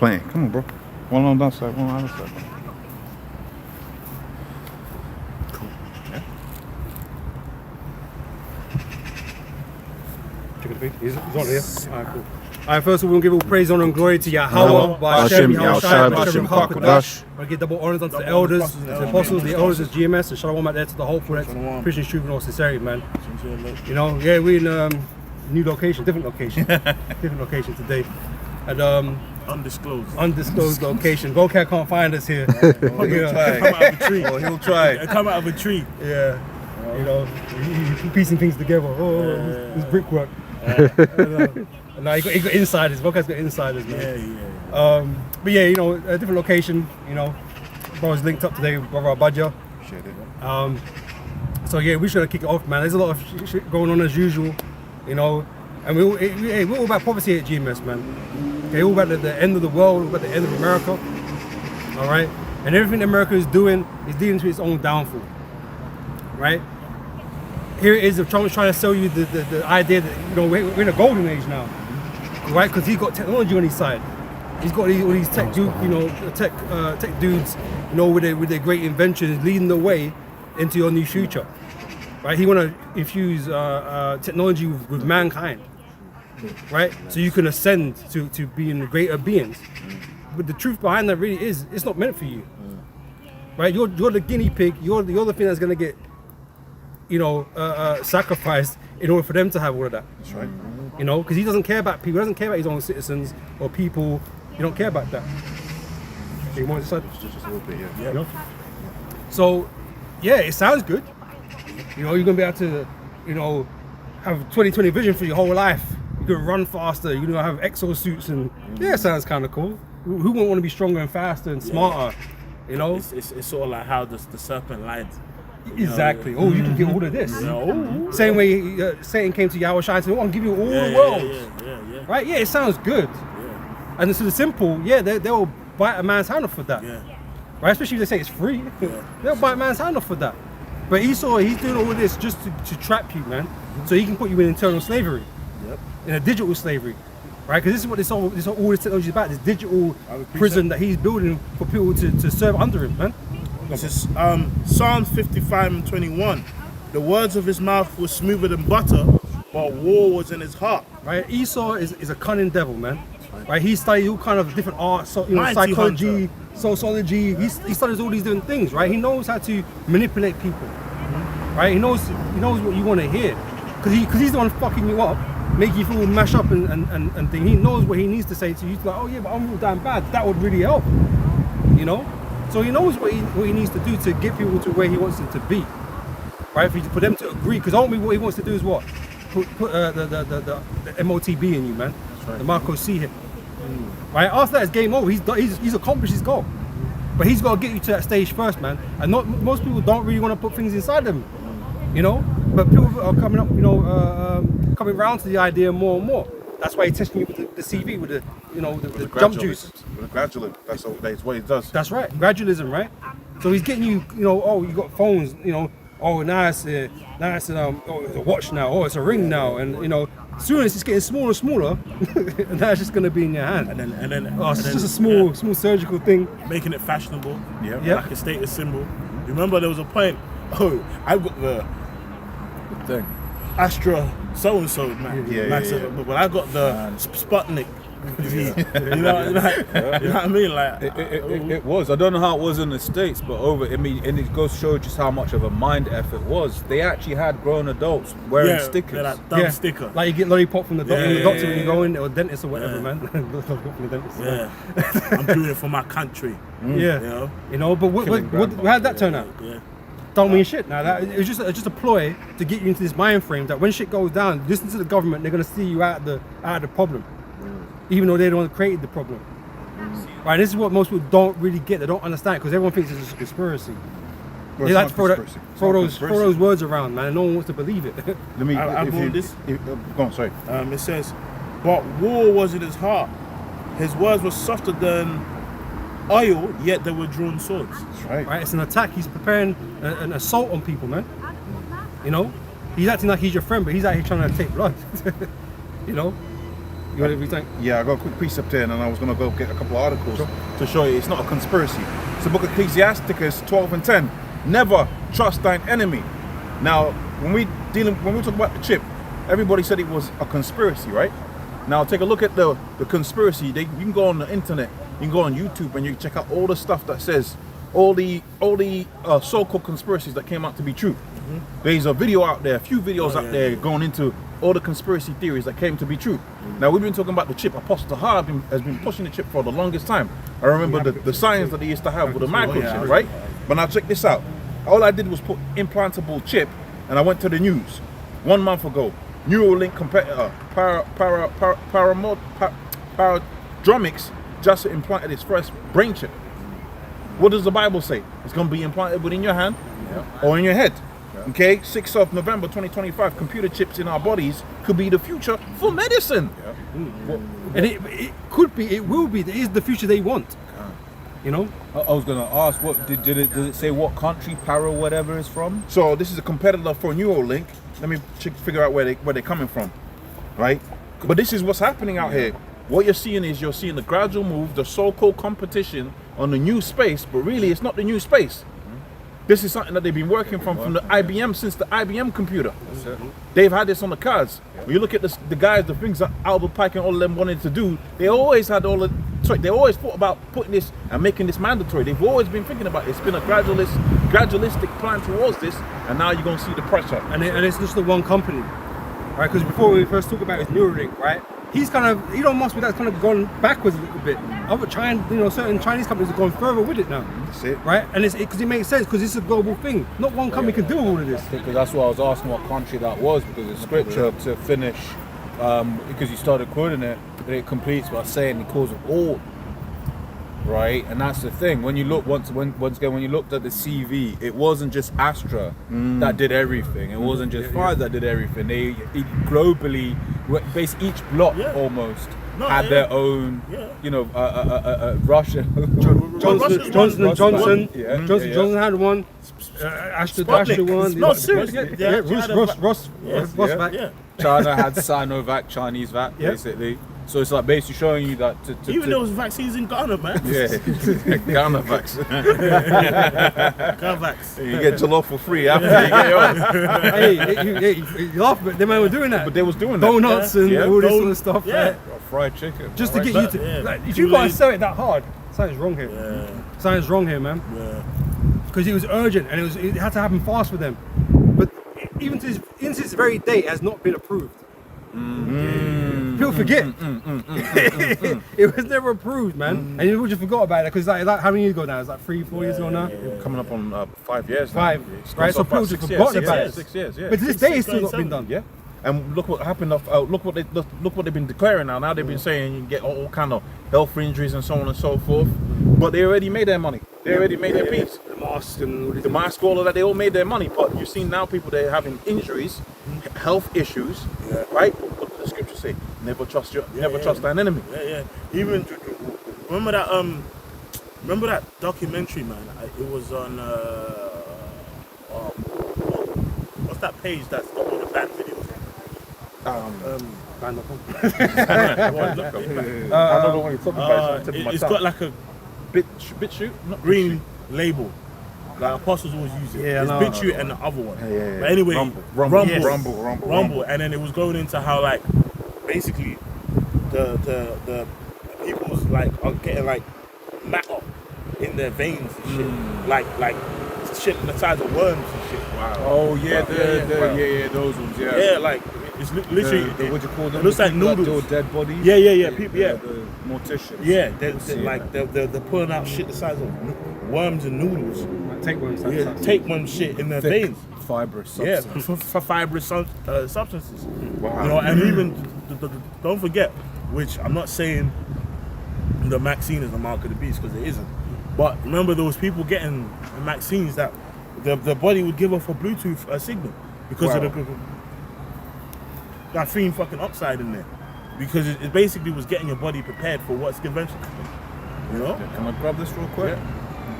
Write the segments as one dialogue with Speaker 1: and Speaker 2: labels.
Speaker 1: playing. Come on, bro. One on that side, one on the other side.
Speaker 2: Cool. Yeah.
Speaker 3: He's on here. Alright, cool. Alright, first of all, we'll give all praise, honor, and glory to Yahweh, Hashem, Hashem, Kakadash. We'll give double honors unto the elders, the apostles, the elders, the GMS, and shalom out there to the hopeful, that's Christian truth and all sincerity, man. You know, yeah, we're in new location, different location today. And undisclosed location. Gocat can't find us here.
Speaker 2: He'll try. Come out of a tree. He'll try.
Speaker 4: Come out of a tree.
Speaker 3: Yeah. You know, you piecing things together. This brickwork. No, he got insiders. Gocat's got insiders, man.
Speaker 4: Yeah.
Speaker 3: But yeah, you know, a different location. You know, bro's linked up today with brother Abadja. So yeah, we should kick it off, man. There's a lot of shit going on as usual, you know, and we're all about poverty at GMS, man. Okay, all about the end of the world, all about the end of America. All right, and everything America is doing is leading to its own downfall. Right. Here it is. Trump's trying to sell you the idea that, you know, we're in a golden age now, right? Because he's got technology on his side. He's got all these tech dudes, you know, tech dudes, you know, with their great inventions, leading the way into your new future, right? He want to infuse technology with mankind, right? So you can ascend to being greater beings. But the truth behind that really is, it's not meant for you, right? You're the guinea pig. You're the thing that's gonna get, you know, sacrificed in order for them to have all of that.
Speaker 2: That's right.
Speaker 3: You know, because he doesn't care about people. He doesn't care about his own citizens or people. He don't care about that. You want to decide?
Speaker 2: Just a little bit, yeah.
Speaker 3: You know? So, yeah, it sounds good. You know, you're gonna be able to, you know, have 20/20 vision for your whole life. You're gonna run faster. You're gonna have exosuits, and yeah, it sounds kind of cool. Who wouldn't want to be stronger and faster and smarter? You know,
Speaker 4: It's sort of like how the serpent lied.
Speaker 3: exactly. Oh, you can get all of this. Same way Satan came to Yahweh Shai and said, "I want to give you all the world."
Speaker 4: Yeah.
Speaker 3: Right? Yeah, it sounds good.
Speaker 4: Yeah.
Speaker 3: And so the simple, yeah, they will bite a man's hand off for that.
Speaker 4: Yeah.
Speaker 3: Right? Especially if they say it's free. They'll bite a man's hand off for that. But Esau, he's doing all of this just to trap you, man. So he can put you in internal slavery.
Speaker 4: Yep.
Speaker 3: In a digital slavery. Right? Because this is what all this technology is about, this digital prison that he's building for people to serve under him, man.
Speaker 4: This is Psalm 55:21. The words of his mouth were smoother than butter, but war was in his heart.
Speaker 3: Right? Esau is a cunning devil, man. Right? He studies all kind of different arts, so, you know,
Speaker 4: Mighty
Speaker 3: psychology,
Speaker 4: hunter.
Speaker 3: sociology. He studies all these different things, right? He knows how to manipulate people. Right? He knows what you want to hear. Because he's the one fucking you up, make you feel mash up and thing. He knows what he needs to say to you. He's like, oh yeah, but I'm real damn bad. That would really help. You know? So he knows what he needs to do to get people to where he wants them to be, right? For them to agree, because ultimately what he wants to do is what? Put the MOTB in you, man. Right. The Marco C hit. Right? After that, it's game over. He's accomplished his goal, but he's got to get you to that stage first, man. And most people don't really want to put things inside them, you know. But people are coming up, you know, coming around to the idea more and more. That's why he's testing you with the CV, with the, you know, the jump juice.
Speaker 2: With the gradualism. That's what he does.
Speaker 3: That's right, gradualism, right? So he's getting you, you know, oh, you got phones, you know, oh, now it's a watch now, oh, it's a ring now, and you know, soon as it's getting smaller and smaller, and now it's just gonna be in your hand.
Speaker 4: And then
Speaker 3: it's just a small surgical thing.
Speaker 4: Making it fashionable.
Speaker 3: Yeah.
Speaker 4: Like a status symbol. Remember, there was a point. Oh, I've got the
Speaker 2: Thing.
Speaker 4: Astra so and so, man. But when I got the Sputnik, you know what I mean? Like
Speaker 1: It was. I don't know how it was in the States, but and it goes to show just how much of a mind F it was. They actually had grown adults wearing stickers.
Speaker 4: Yeah, that dumb sticker.
Speaker 3: Like you get lollipop from the doctor when you go in, or dentist or whatever,
Speaker 4: Yeah.
Speaker 3: man. Lollipop from the dentist.
Speaker 4: Yeah, I'm doing it for my country.
Speaker 3: Yeah, you know. But how did that turn out?
Speaker 4: Yeah.
Speaker 3: Don't mean shit. Now that it was just a ploy to get you into this mind frame that when shit goes down, listen to the government. They're gonna see you out of the problem, even though they're the one that created the problem. Right. This is what most people don't really get. They don't understand because everyone thinks it's just a conspiracy.
Speaker 2: Well,
Speaker 3: They like
Speaker 2: it's
Speaker 3: to
Speaker 2: not conspiracy.
Speaker 3: throw those words around, man, and no one wants to believe it.
Speaker 2: Let me.
Speaker 4: I bought this.
Speaker 2: Go on, sorry.
Speaker 4: It says, but war was in his heart. His words were softer than oil, yet they were drawn swords.
Speaker 2: That's right.
Speaker 3: Right, it's an attack. He's preparing an assault on people, man. You know, he's acting like he's your friend, but he's out here trying to take blood. You know, You want to think?
Speaker 2: Yeah, I got a quick precept here, and then I was gonna go get a couple of articles to show you it's not a conspiracy. It's the book of Ecclesiasticus 12:10. Never trust thine enemy. Now, when we talk about the chip, everybody said it was a conspiracy, right? Now, take a look at the conspiracy. You can go on the internet, you can go on YouTube, and you can check out all the stuff that says all the so-called conspiracies that came out to be true. There's a video out there, a few videos out there going into all the conspiracy theories that came to be true. Now, we've been talking about the chip. Apostle Har has been pushing the chip for the longest time. I remember the science that they used to have with the microchip, right? But now check this out. All I did was put implantable chip, and I went to the news 1 month ago. Neuralink competitor Paradromics just implanted its first brain chip. What does the Bible say? It's going to be implanted within your hand or in your head. Okay, 6th of November 2025, computer chips in our bodies could be the future for medicine.
Speaker 3: And it could be, it will be, it is the future they want. You know?
Speaker 1: I was gonna ask, what did it say what country Para whatever is from?
Speaker 2: So this is a competitor for Neuralink. Let me figure out where they're coming from, right? But this is what's happening out here. What you're seeing is you're seeing the gradual move, the so-called competition on the new space, but really it's not the new space. This is something that they've been working from the IBM since the IBM computer. They've had this on the cards. When you look at the guys, the things that Albert Pike and all of them wanted to do, they always had they always thought about putting this and making this mandatory. They've always been thinking about it. It's been a gradualistic plan towards this, and now you're going to see the pressure.
Speaker 3: And it's just the one company, right? Because before we first talked about his Neuralink, right? He's kind of, Elon Musk with that's kind of gone backwards a little bit. Other certain Chinese companies have gone further with it now.
Speaker 2: That's it.
Speaker 3: Right? And it's because it makes sense because it's a global thing. Not one company can do all of this.
Speaker 1: Because that's what I was asking what country that was, because the scripture to finish, because you started quoting it, but it completes by saying the cause of all. Right, and that's the thing. When you look once again, when you looked at the CV, it wasn't just Astra that did everything. It wasn't just Pfizer that did everything. They globally, each block almost had their own. You know, Russia.
Speaker 3: Johnson & Johnson.
Speaker 1: Yeah,
Speaker 3: Johnson had one. Astra one.
Speaker 4: No, seriously.
Speaker 3: Ross back.
Speaker 1: China had Sinovac, Chinese vac, basically. So it's like basically showing you that
Speaker 4: even there was vaccines in Ghana, man.
Speaker 2: Yeah, Ghana vax.
Speaker 4: Ghana vax.
Speaker 2: You get jollof for free after you get yours.
Speaker 3: Hey, you laugh, but the man were doing that.
Speaker 2: But they was doing that.
Speaker 3: Donuts and all this sort of stuff.
Speaker 4: Yeah.
Speaker 1: fried chicken.
Speaker 3: Just to get you to, like, if you guys sell it that hard, something's wrong here. Something's wrong here, man. Because it was urgent and it had to happen fast for them. But even to this very day, it has not been approved. People forget. It was never approved, man. And people just forgot about it because like how many years ago now? It's like 3-4 years ago now.
Speaker 2: Coming up on 5 years.
Speaker 3: 5, right? So people just forgot about it.
Speaker 2: 6 years, yeah.
Speaker 3: But to this day, it's still not been done.
Speaker 2: Yeah. And look what happened. Look what they've been declaring now. Now they've been saying you can get all kind of health injuries and so on and so forth. But they already made their money. They already made their peace.
Speaker 3: The mask and
Speaker 2: the mask, all of that. They all made their money. But you see now people they're having injuries, health issues, right? What does the scripture say? Never trust thine enemy.
Speaker 4: Even remember that documentary, man. It was on what's that page that's got all the bad videos?
Speaker 3: Band.com.
Speaker 2: I don't know what you're talking about.
Speaker 4: It's got like a
Speaker 2: BitChute, not
Speaker 4: green label. Like Apostles always use it.
Speaker 3: Yeah,
Speaker 4: it's
Speaker 3: no.
Speaker 4: BitChute and the other one.
Speaker 2: Yeah.
Speaker 4: But anyway,
Speaker 2: Rumble.
Speaker 4: And then it was going into how like basically the people's like are getting like matter in their veins and shit. Like shit the size of worms and shit. Wow.
Speaker 1: Oh yeah, those ones.
Speaker 4: Yeah, like it's literally
Speaker 1: what do you call them?
Speaker 4: It looks like
Speaker 1: People that
Speaker 4: noodles.
Speaker 1: do dead bodies.
Speaker 4: Yeah. People,
Speaker 1: The morticians.
Speaker 4: Yeah, they're pulling out shit the size of worms and noodles.
Speaker 3: Tapeworms.
Speaker 4: Tapeworm shit in their veins.
Speaker 1: Fibrous substance.
Speaker 4: For fibrous substances.
Speaker 2: Wow.
Speaker 4: You know, and even don't forget, which I'm not saying the vaccine is the mark of the beast because it isn't. But remember, there was people getting vaccines that the body would give off a Bluetooth signal because of the graphene fucking oxide in there. Because it basically was getting your body prepared for what's conventional. You know?
Speaker 1: Can I grab this real quick?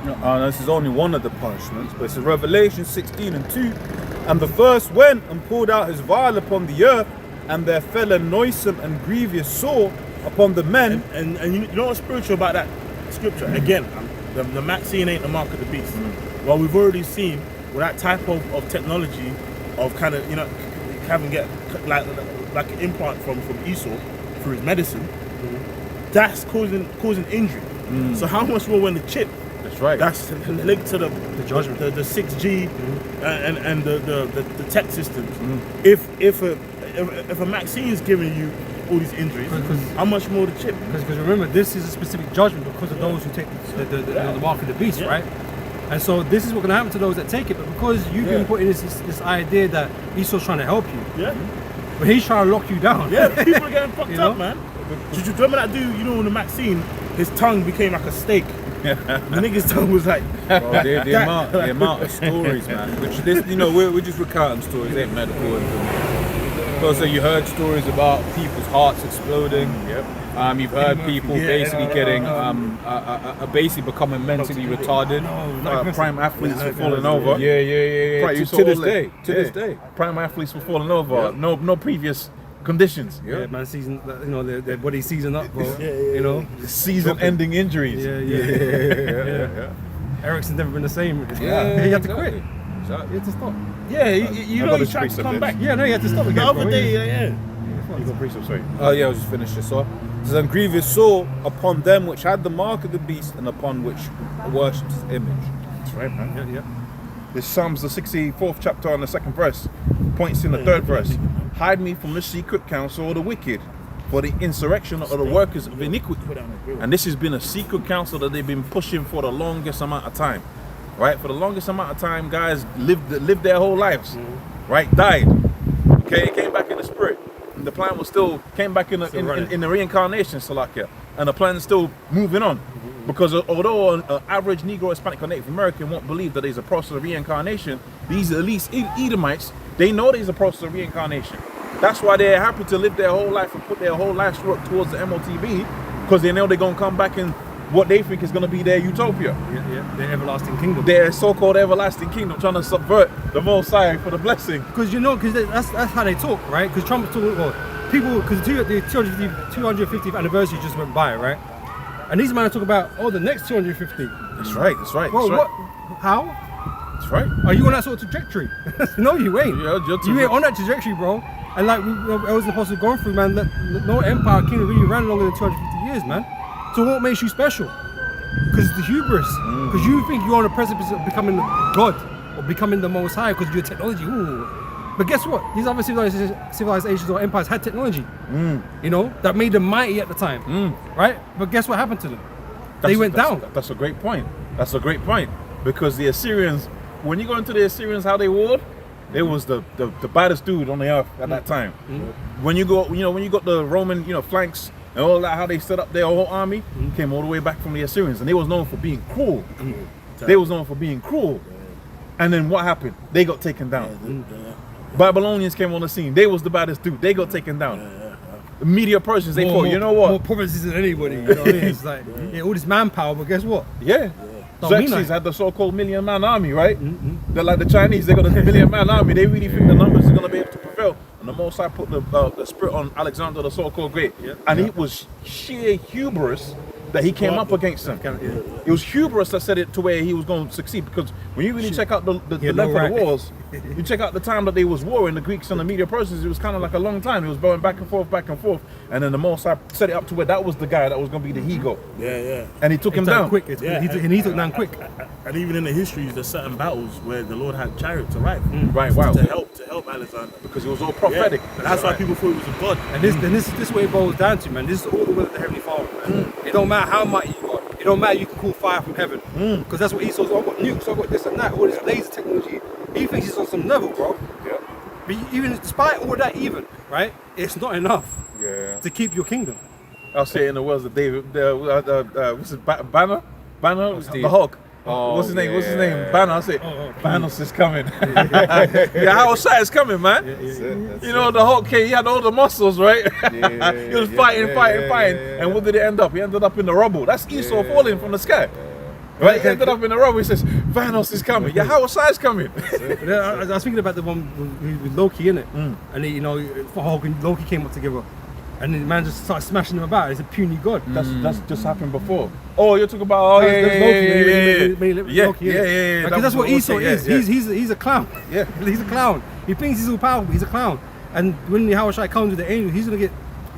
Speaker 1: This is only one of the punishments, but it's in Revelation 16:2. And the first went and poured out his vial upon the earth, and there fell a noisome and grievous sore upon the men.
Speaker 4: And you know what's spiritual about that scripture? Again, the Maxine ain't the mark of the beast. Well, we've already seen with that type of technology of kind of, you know, having get like an implant from Esau through his medicine, that's causing injury. So how much more when the chip?
Speaker 1: That's right.
Speaker 4: That's linked to the
Speaker 3: judgment,
Speaker 4: the 6G, and the tech systems. If a Maxine is giving you all these injuries, how much more the chip?
Speaker 3: Because remember, this is a specific judgment because of those who take the mark of the beast, right? And so this is what's going to happen to those that take it. But because you've been put in this idea that Esau's trying to help you, but he's trying to lock you down.
Speaker 4: Yeah, people are getting fucked
Speaker 3: You know?
Speaker 4: up, man. Did you remember that dude? You know, in the Maxine, his tongue became like a steak. The nigga's tongue was like.
Speaker 1: Bro, the amount of stories, man. Which this, you know, we're just recounting stories, ain't medical information. So you heard stories about people's hearts exploding. You've heard people basically getting, basically becoming mentally retarded.
Speaker 2: Prime athletes were falling over.
Speaker 1: Yeah.
Speaker 2: Right, you saw
Speaker 1: To this
Speaker 2: all
Speaker 1: day.
Speaker 2: that.
Speaker 1: To this day.
Speaker 2: Prime athletes were falling over. No previous conditions.
Speaker 3: Yeah, man, season, you know, their body season up, bro. You know,
Speaker 2: Season-ending injuries.
Speaker 3: Yeah. Ericsson's never been the same. He had to quit.
Speaker 1: Exactly.
Speaker 3: He had to stop.
Speaker 4: Yeah, you know, he tried to come back.
Speaker 3: Yeah, no, he had to stop again.
Speaker 4: The other
Speaker 3: bro.
Speaker 4: day,
Speaker 2: You got precept, sorry.
Speaker 1: Oh yeah, I'll just finish this off. It says, and grievous sore upon them which had the mark of the beast and upon which worshipped his image.
Speaker 2: That's right, man.
Speaker 3: Yeah.
Speaker 2: This Psalms, the 64th chapter on the 2nd verse, points in the 3rd verse. Hide me from the secret counsel of the wicked, for the insurrection of the workers of iniquity. And this has been a secret counsel that they've been pushing for the longest amount of time. Right? For the longest amount of time, guys lived their whole lives. Right? Died. Okay? Came back in the spirit. And the plan was came back in the reincarnation, Salakia. And the plan is still moving on. Because although an average Negro, Hispanic, or Native American won't believe that there's a process of reincarnation, these at least Edomites, they know there's a process of reincarnation. That's why they're happy to live their whole life and put their whole life's work towards the MOTB, because they know they're going to come back in what they think is going to be their utopia.
Speaker 3: Yeah, their everlasting kingdom.
Speaker 2: Their so-called everlasting kingdom, trying to subvert the Most High for the blessing.
Speaker 3: Because that's how they talk, right? Because Trump's talking, people, because the 250th anniversary just went by, right? And these men are talking about, the next 250.
Speaker 2: That's right.
Speaker 3: Well,
Speaker 2: right.
Speaker 3: what? How?
Speaker 2: That's right.
Speaker 3: Are you on that sort of trajectory? No, you ain't.
Speaker 2: Yeah,
Speaker 3: You ain't on that trajectory, bro. And like I was supposed to go through, man, that no empire kingdom really ran longer than 250 years, man. So what makes you special? Because it's the hubris. Because you think you're on the precipice of becoming God or becoming the Most High because of your technology. Ooh. But guess what? These other civilizations or empires had technology, you know, that made them mighty at the time, right? But guess what happened to them? They went down.
Speaker 2: That's a great point. Because the Assyrians, when you go into the Assyrians, how they warred, they was the baddest dude on the earth at that time. When you go, when you got the Roman, flanks and all that, how they set up their whole army, came all the way back from the Assyrians, and they was known for being cruel. And then what happened? They got taken down. Babylonians came on the scene. They was the baddest dude. They got taken down. The Media Persians, they thought, you know what?
Speaker 3: More provinces than anybody. You know what I mean? It's like all this manpower, but guess what?
Speaker 2: Yeah.
Speaker 3: Don't mean
Speaker 2: Xerxes
Speaker 3: that.
Speaker 2: had the so-called million-man army, right? They're like the Chinese. They got a million-man army. They really think the numbers are going to be able to prevail. And the Most High put the spirit on Alexander, the so-called great. And it was sheer hubris that he came up against them. It was hubris that said it to where he was going to succeed. Because when you really check out the length of the wars, you check out the time that they was warring, the Greeks and the Media Persians, it was kind of like a long time. It was going back and forth. And then the Most High set it up to where that was the guy that was going to be the he-goat.
Speaker 4: Yeah.
Speaker 2: And he took him down.
Speaker 3: Quick. He took down quick.
Speaker 4: And even in the histories, there's certain battles where the Lord had chariots arrive.
Speaker 2: Right, wow.
Speaker 4: To help Alexander.
Speaker 2: Because it was all prophetic.
Speaker 4: And that's why people thought he was a god.
Speaker 3: And this is what it boils down to, man. This is all the will of the Heavenly Father, man. It don't matter how mighty you got. It don't matter you can call fire from heaven. Because that's what Esau's, I've got nukes, I've got this and that, all this laser technology. He thinks he's on some level, bro.
Speaker 2: Yeah.
Speaker 3: But even despite all that right, it's not enough to keep your kingdom.
Speaker 2: I'll say it in the words of David, what's his Banner? The Hulk.
Speaker 1: Oh,
Speaker 2: What's his name?
Speaker 1: yeah.
Speaker 2: Banner. I say, Thanos is coming. Howard Shire is coming, man. The Hulk came, he had all the muscles, right? He was fighting. And what did it end up? He ended up in the rubble. That's Esau falling from the sky. Right, he ended up in a row. He says, Thanos is coming. Yeah, how size coming?
Speaker 3: I was thinking about the one with Loki in it, and he, Hulk and Loki came up together, and the man just started smashing him about. He's a puny god.
Speaker 2: That's just happened before. Oh, you're talking about yeah.
Speaker 3: Because that's what Esau is.
Speaker 2: Yeah.
Speaker 3: He's a clown.
Speaker 2: Yeah.
Speaker 3: He's a clown. He thinks he's all powerful. He's a clown. And when the Hawashai comes with the angel, he's gonna get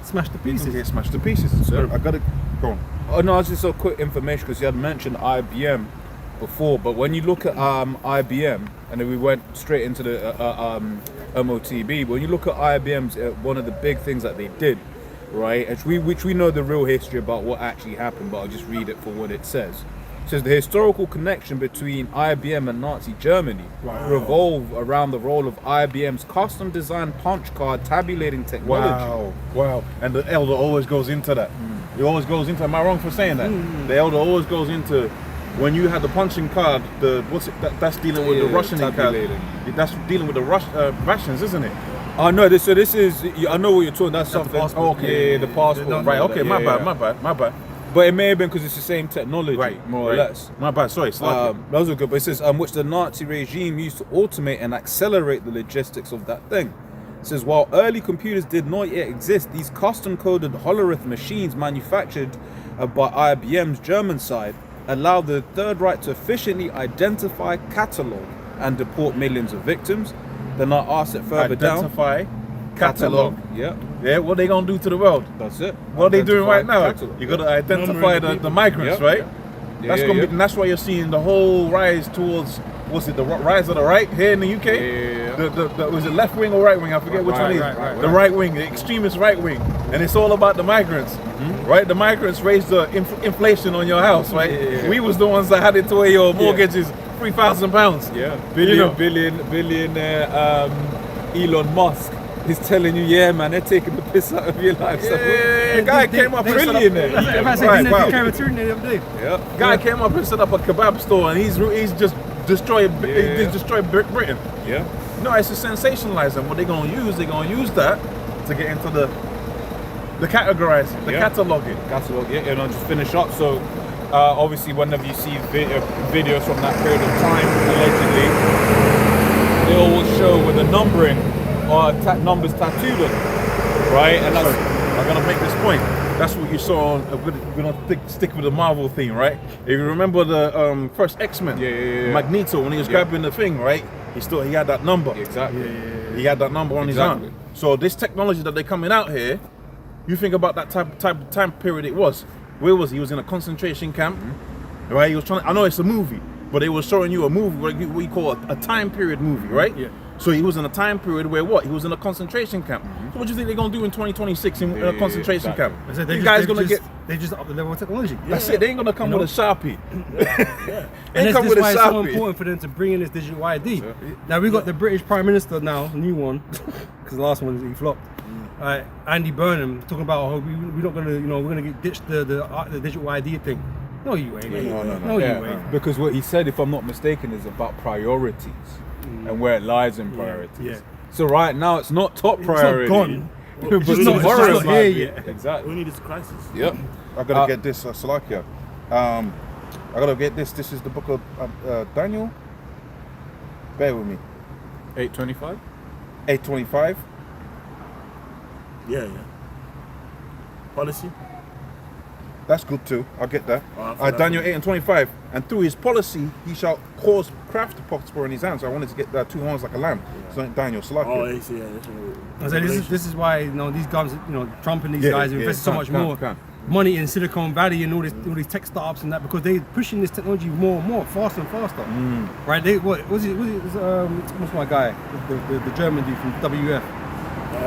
Speaker 3: smashed to
Speaker 2: He's
Speaker 3: pieces.
Speaker 2: gonna get smashed to pieces. So I gotta go on.
Speaker 1: Oh no, it's just a quick information because you had mentioned IBM before, but when you look at IBM, and then we went straight into the MOTB. When you look at IBM's, one of the big things that they did, right, which we know the real history about what actually happened, but I'll just read it for what it says. It says the historical connection between IBM and Nazi Germany revolve around the role of IBM's custom-designed punch card tabulating technology.
Speaker 2: Wow. And the elder always goes into that. He always goes into. Am I wrong for saying that? The elder always goes into when you had the punching card. That's dealing with the Russian card.
Speaker 1: tabulating.
Speaker 2: That's dealing with the Russians, isn't it?
Speaker 1: Oh no, this is. I know what you're talking. That's something.
Speaker 3: passport.
Speaker 1: Yeah, the passport.
Speaker 2: Right. Okay.
Speaker 1: Yeah,
Speaker 2: My bad.
Speaker 1: But it may have been because it's the same technology, more or
Speaker 2: right.
Speaker 1: less.
Speaker 2: My bad. Sorry.
Speaker 1: Those are good. But it says which the Nazi regime used to automate and accelerate the logistics of that thing. It says while early computers did not yet exist, these custom-coded Hollerith machines manufactured by IBM's German side allowed the Third Reich to efficiently identify, catalog, and deport millions of victims. Then I asked it further down.
Speaker 2: Identify, catalog.
Speaker 1: Yeah,
Speaker 2: Yeah. What they gonna do to the world?
Speaker 1: that's it.
Speaker 2: What are they doing right now?
Speaker 1: Catalog.
Speaker 2: You gotta identify the migrants,
Speaker 1: Yeah.
Speaker 2: right? That's
Speaker 1: Yeah,
Speaker 2: gonna
Speaker 1: yeah.
Speaker 2: be, and that's why you're seeing the whole rise towards the rise of the right here in the UK?
Speaker 1: Yeah.
Speaker 2: The was it left wing or right wing? I forget which one it is.
Speaker 3: right.
Speaker 2: The right wing, the extremist right wing, and it's all about the migrants, right? The migrants raised the inflation on your house, right?
Speaker 1: Yeah.
Speaker 2: We was the ones that had it to where your mortgage is £3,000.
Speaker 1: Yeah,
Speaker 2: You know.
Speaker 1: billionaire Elon Musk is telling you, yeah, man, they're taking the piss out of your life.
Speaker 2: Yeah, guy came up and set up.
Speaker 1: Trillionaire. Yeah,
Speaker 2: Guy came up and set up a kebab store, and he's just destroyed Britain.
Speaker 1: yeah.
Speaker 2: No, it's to sensationalize them. What they're gonna use that to get into the categorizing, the
Speaker 1: Yeah.
Speaker 2: cataloging.
Speaker 1: Catalog, yeah, and I'll just finish up. So, obviously, whenever you see videos from that period of time, allegedly, they all will show with the numbering or numbers tattooed on it, right? And that's
Speaker 2: I'm gonna make this point. That's what you saw on. We're gonna stick with the Marvel theme, right? If you remember the first X-Men,
Speaker 1: Yeah.
Speaker 2: Magneto, when he was grabbing the thing, right? He had that number.
Speaker 1: exactly.
Speaker 2: He had that number on
Speaker 1: Exactly.
Speaker 2: his arm. So this technology that they're coming out here, you think about that time period it was. Where was he? He was in a concentration camp, right? He was trying. I know it's a movie, but they were showing you a movie, what you call a time period movie, right?
Speaker 3: Yeah.
Speaker 2: So he was in a time period where what? He was in a concentration camp. So what do you think they're gonna do in 2026 in a concentration
Speaker 1: exactly.
Speaker 2: camp? You guys gonna get.
Speaker 3: They just up the level of technology.
Speaker 2: That's it. They ain't gonna come with a Sharpie.
Speaker 3: And
Speaker 2: come
Speaker 3: this
Speaker 2: with
Speaker 3: is
Speaker 2: a
Speaker 3: why it's so
Speaker 2: Sharpie.
Speaker 3: important for them to bring in this digital ID. Now we got the British Prime Minister now, new one, because the last one he flopped. Andy Burnham talking about how we're not gonna, we're gonna ditch the digital ID thing. No, you ain't. No,
Speaker 1: Yeah,
Speaker 3: you ain't.
Speaker 1: because what he said, if I'm not mistaken, is about priorities and where it lies in priorities.
Speaker 3: yeah.
Speaker 1: So right now, it's not top
Speaker 3: It's not
Speaker 1: priority.
Speaker 3: gone.
Speaker 1: But
Speaker 3: It's just not-
Speaker 1: tomorrow
Speaker 3: it's
Speaker 1: it
Speaker 3: not
Speaker 1: might
Speaker 3: here
Speaker 1: be.
Speaker 3: yet.
Speaker 1: Exactly.
Speaker 4: We need this crisis.
Speaker 1: Yep.
Speaker 2: I gotta get this, Salakia. I gotta get this. This is the book of Daniel. Bear with me.
Speaker 1: 825.
Speaker 2: 8:25.
Speaker 4: Yeah. Policy.
Speaker 2: That's good too. I'll get that.
Speaker 4: Oh, I thought
Speaker 2: Daniel
Speaker 4: that
Speaker 2: 8:25. And through his policy, he shall cause craft to prosper in his hands. So I wanted to get that 2 horns like a lamb. So Daniel, Salakia.
Speaker 4: Oh, yeah. That's
Speaker 3: I said, this is why these guys, Trump and these
Speaker 2: Yeah,
Speaker 3: guys
Speaker 2: yeah,
Speaker 3: invest so much more
Speaker 2: can.
Speaker 3: money in Silicon Valley and all these tech startups and that because they're pushing this technology more and more, faster and faster. Right? What's my guy, the German dude from WF?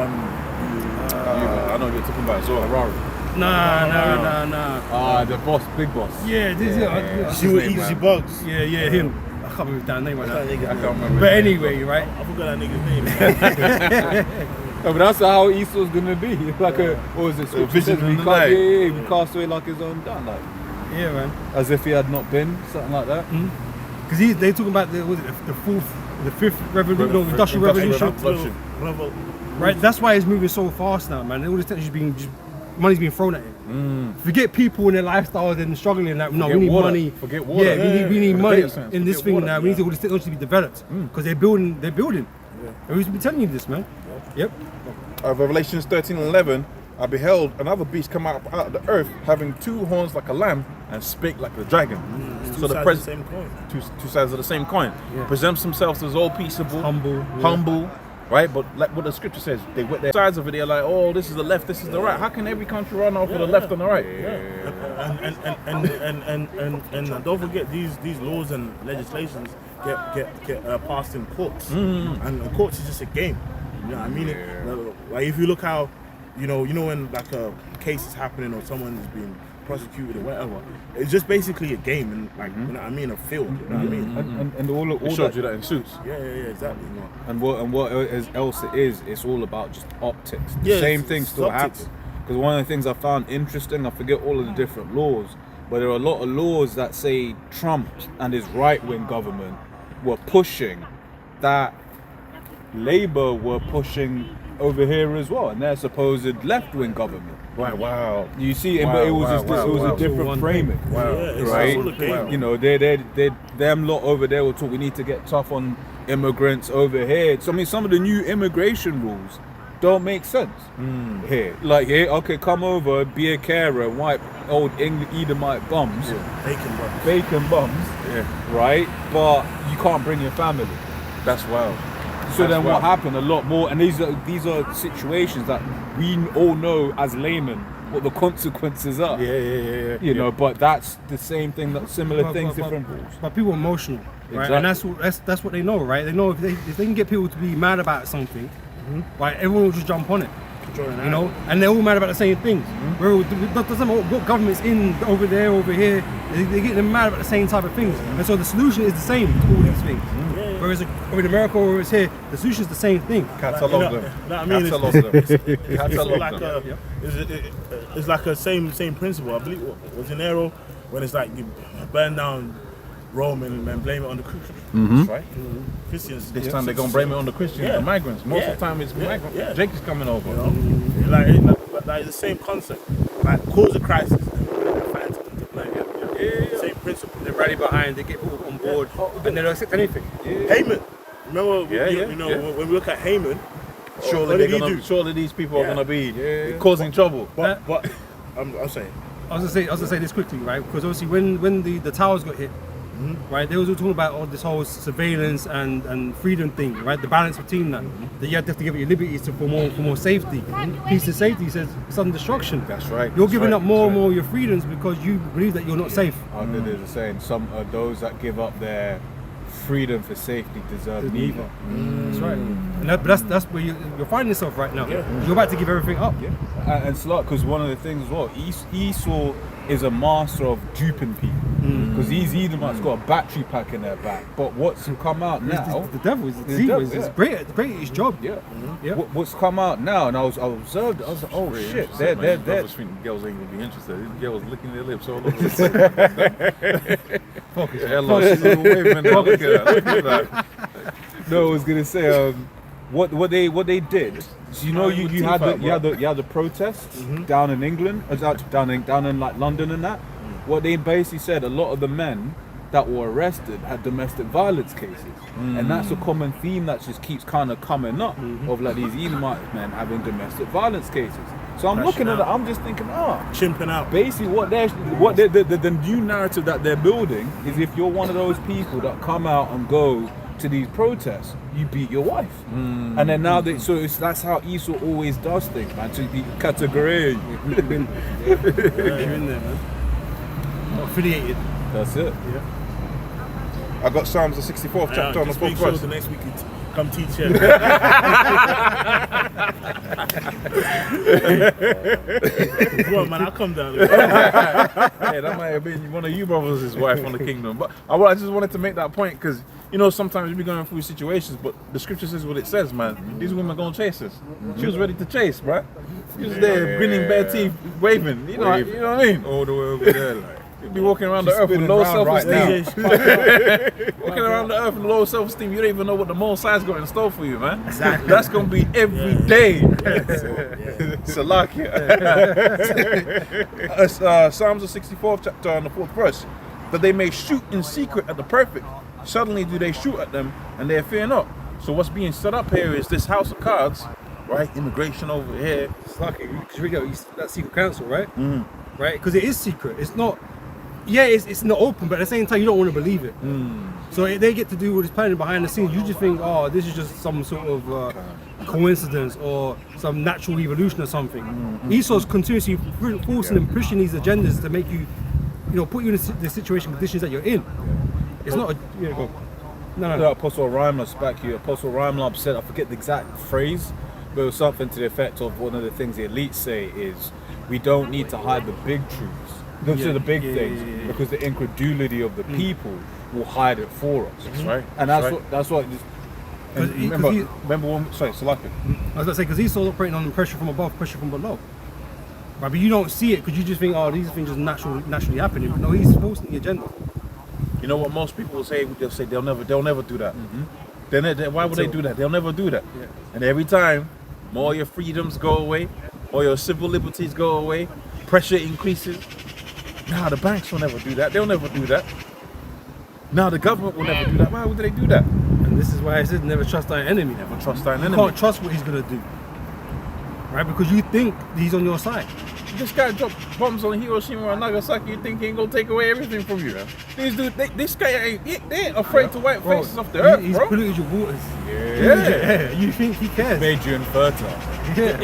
Speaker 2: I know what you're talking about as well.
Speaker 1: Ferrari.
Speaker 3: Nah.
Speaker 1: The boss, big boss.
Speaker 3: Yeah,
Speaker 4: See what eats your bugs.
Speaker 3: yeah, him. I can't remember that name right
Speaker 4: That
Speaker 3: now.
Speaker 4: nigga's
Speaker 2: I
Speaker 4: name.
Speaker 2: can't remember.
Speaker 3: But anyway, right?
Speaker 4: I forgot that nigga's name.
Speaker 1: No, but that's how Esau's gonna be. Like what was it?
Speaker 2: vision
Speaker 1: Says
Speaker 2: in
Speaker 1: we
Speaker 2: the
Speaker 1: cast-
Speaker 2: night.
Speaker 1: yeah, we cast away like his own dad, like
Speaker 3: Yeah, man.
Speaker 1: as if he had not been, something like that.
Speaker 3: Because they talking about the fifth revolution, industrial revolution.
Speaker 2: Revolution.
Speaker 3: Right, that's why it's moving so fast now, man. All this technology is being just money's being thrown at it. Forget people in their lifestyles and struggling. Like, no, we
Speaker 1: Forget
Speaker 3: need
Speaker 1: water.
Speaker 3: money.
Speaker 1: Forget water.
Speaker 3: Yeah, we need
Speaker 1: For the
Speaker 3: money
Speaker 1: data centers.
Speaker 3: in this
Speaker 1: Forget
Speaker 3: thing
Speaker 1: water.
Speaker 3: now. We need all this technology to be developed because they're building. And we've been telling you this, man. Yep.
Speaker 2: Revelations 13:11, I beheld another beast come out of the earth, having 2 horns like a lamb and spake like the dragon.
Speaker 4: Two
Speaker 2: So the
Speaker 4: sides of
Speaker 2: pres-
Speaker 4: the same coin.
Speaker 2: two sides of the same coin.
Speaker 3: Yeah.
Speaker 2: Presents themselves as all peaceable,
Speaker 3: Humble, yeah.
Speaker 2: humble, right? But like what the scripture says, they went their sides of it. They're like, oh, this is the left, this is the right. How can every country run off with the left and the right?
Speaker 4: And don't forget these laws and legislations get passed in courts, and the courts is just a game. You know what I mean? Like if you look how, you know when like a case is happening or someone is being prosecuted or whatever, it's just basically a game and like you know what I mean, a field. You know what I mean?
Speaker 1: And all
Speaker 2: It showed
Speaker 1: that,
Speaker 2: you that in Suits.
Speaker 4: Yeah, exactly.
Speaker 1: and what else it is, it's all about just optics. The
Speaker 4: Yeah,
Speaker 1: same
Speaker 4: it's-
Speaker 1: thing
Speaker 4: it's
Speaker 1: still
Speaker 4: optics.
Speaker 1: happens. Because one of the things I found interesting, I forget all of the different laws, but there are a lot of laws that say Trump and his right-wing government were pushing that Labour were pushing over here as well, and their supposed left-wing government.
Speaker 2: Right, wow.
Speaker 1: You see,
Speaker 2: Wow,
Speaker 1: but it was
Speaker 2: wow,
Speaker 1: just this,
Speaker 2: wow,
Speaker 1: it was
Speaker 2: wow.
Speaker 1: a different
Speaker 3: One
Speaker 1: framing.
Speaker 3: thing.
Speaker 2: Wow.
Speaker 4: Yeah, it's
Speaker 1: Right,
Speaker 4: all a game.
Speaker 1: you know, they them lot over there will talk. We need to get tough on immigrants over here. So I mean, some of the new immigration rules don't make sense here. Like here, okay, come over, be a carer, wipe old Edomite bums, bacon bums, right? But you can't bring your family.
Speaker 2: That's wild.
Speaker 1: So
Speaker 2: That's
Speaker 1: then what
Speaker 2: wild.
Speaker 1: happened? A lot more, and these are situations that we all know as laymen what the consequences are.
Speaker 2: Yeah.
Speaker 1: You know, but that's the same thing, that similar
Speaker 3: But-
Speaker 1: things,
Speaker 3: but-
Speaker 1: different rules.
Speaker 3: But people are emotional, right? And that's what they know, right? They know if they can get people to be mad about something, right? Everyone will just jump on it, you know. And they're all mad about the same things. Where it doesn't matter what government's in over there, over here. They get them mad about the same type of things, and so the solution is the same to all these things. Whereas over in America or it's here, the solution is the same thing.
Speaker 2: Catalog
Speaker 4: You
Speaker 2: them.
Speaker 4: know what I mean?
Speaker 2: Catalog them.
Speaker 4: It's
Speaker 2: Catalog
Speaker 4: like
Speaker 2: them.
Speaker 4: it's like a same principle. I believe it was in Nero when it's like you burn down Rome and blame it on the Christians, right? Christians.
Speaker 2: This time they're gonna blame it on the Christians,
Speaker 4: Yeah.
Speaker 2: the migrants. Most
Speaker 4: Yeah.
Speaker 2: of the time it's
Speaker 4: Yeah.
Speaker 2: migrants.
Speaker 4: Yeah.
Speaker 2: Jake is coming over.
Speaker 4: You know, like the same concept, like cause a crisis, and fight it. Same principle.
Speaker 3: They're rally behind, they get people on board, and they don't accept anything.
Speaker 4: Haman. Remember,
Speaker 2: Yeah,
Speaker 4: you
Speaker 2: yeah,
Speaker 4: know,
Speaker 2: yeah.
Speaker 4: when we look at Haman,
Speaker 2: Surely
Speaker 4: what
Speaker 2: they're
Speaker 4: did he
Speaker 2: gonna.
Speaker 4: do?
Speaker 2: Surely these people are
Speaker 4: Yeah.
Speaker 2: gonna be
Speaker 1: Yeah.
Speaker 2: causing trouble.
Speaker 4: But I'm saying,
Speaker 3: I was gonna say this quickly, right? Because obviously when the towers got hit, right, they was all talking about all this whole surveillance and freedom thing, right? The balance between that. That you have to give up your liberties for more safety. Peace and safety says sudden destruction.
Speaker 2: That's right.
Speaker 3: You're
Speaker 2: That's
Speaker 3: giving
Speaker 2: right.
Speaker 3: up more and
Speaker 2: That's
Speaker 3: more of your freedoms because you believe that you're not safe.
Speaker 1: There's a saying, some of those that give up their freedom for safety deserve neither.
Speaker 3: That's right. And that's where you're finding yourself right now. You're about to give everything up.
Speaker 1: Yeah, and it's like, because one of the things as well, Esau is a master of duping people. Because these Edomites got a battery pack in their back. But what's come out now?
Speaker 3: The devil is the
Speaker 1: The
Speaker 3: deceiver.
Speaker 1: devil,
Speaker 3: It's
Speaker 1: yeah.
Speaker 3: great at his job.
Speaker 1: Yeah.
Speaker 3: Yeah.
Speaker 1: What's come out now? And I observed it. I was like, oh shit, they're
Speaker 2: Brothers think girls ain't gonna be interested. These girls licking their lips all over the place.
Speaker 3: Focus.
Speaker 2: Hello, she's a waving now. Look at that. Look at that.
Speaker 1: No, I was gonna say what they did. So you know,
Speaker 2: Oh,
Speaker 1: you
Speaker 2: with
Speaker 1: had
Speaker 2: teeth out,
Speaker 1: the you had the protests down in England, down in like London and that. What they basically said, a lot of the men that were arrested had domestic violence cases, and that's a common theme that just keeps kind of coming up of like these Edomite men having domestic violence cases. So I'm looking at it, I'm just thinking,
Speaker 4: chimping out.
Speaker 1: basically the new narrative that they're building is if you're one of those people that come out and go to these protests, you beat your wife. And then now that's how Esau always does things, man, to be categorized.
Speaker 3: You're in there, man. Affiliated.
Speaker 1: That's it.
Speaker 2: I got Psalms the 64th chapter on the
Speaker 4: Just make
Speaker 2: 4th
Speaker 4: sure
Speaker 2: verse.
Speaker 4: the next week you come teach here. Come on, man, I'll come down.
Speaker 2: Hey, that might have been one of you brothers' wife on the kingdom. But I just wanted to make that point because, you know, sometimes we be going through situations, but the scripture says what it says, man. These women gonna chase us. She was ready to chase, bruh. She was there, grinning bare teeth, waving. You know what I mean?
Speaker 1: All the way over there, like. You'd be walking around the
Speaker 2: She's
Speaker 1: earth with
Speaker 2: spinning
Speaker 1: low
Speaker 2: around right
Speaker 1: self-esteem.
Speaker 2: now.
Speaker 1: Walking around the earth with low self-esteem, you don't even know what the Most High's got in store for you, man.
Speaker 4: Exactly.
Speaker 1: That's gonna be every day. Salakia. Psalms the 64th chapter and the 4th verse. That they may shoot in secret at the perfect. Suddenly do they shoot at them, and they fear not. So what's being set up here is this house of cards, right? Immigration over here.
Speaker 3: It's lucky because we got that secret council, right? Right? Because it is secret. It's not. Yeah, it's not open, but at the same time, you don't want to believe it. So they get to do all this planning behind the scenes. You just think, oh, this is just some sort of coincidence or some natural evolution or something. Esau's continuously forcing and pushing these agendas to make you, put you in the situation conditions that you're in. It's not a. Yeah, go. No.
Speaker 1: Apostle Rhymeless back here. Apostle Rhymeless said, I forget the exact phrase, but it was something to the effect of one of the things the elites say is, we don't need to hide the big truths. Those are the big things, because the incredulity of the people will hide it for us.
Speaker 2: That's right.
Speaker 1: And that's what. And remember when? Sorry, Salaka.
Speaker 3: I was going to say, because Esau's operating on pressure from above, pressure from below. Right, but you don't see it because you just think, oh, these things just naturally happening. But no, he's forcing the agenda.
Speaker 1: You know what most people will say? They'll say they'll never do that. Then why would they do that? They'll never do that.
Speaker 3: Yeah.
Speaker 1: And every time, more your freedoms go away, or your civil liberties go away, pressure increases. Nah, the banks will never do that. They'll never do that. Nah, the government will never do that. Why would they do that?
Speaker 3: And this is why I said never trust thy enemy.
Speaker 1: Never trust thine
Speaker 3: You
Speaker 1: enemy.
Speaker 3: can't trust what he's going to do. Right? Because you think he's on your side.
Speaker 1: This guy dropped bombs on Hiroshima and Nagasaki. You think he ain't gonna take away everything from you? These dude, this guy they ain't afraid to wipe faces off the earth,
Speaker 3: He's
Speaker 1: bro.
Speaker 3: polluted your waters.
Speaker 1: Yeah.
Speaker 3: You think he cares?
Speaker 1: Made you infertile.
Speaker 3: Yeah.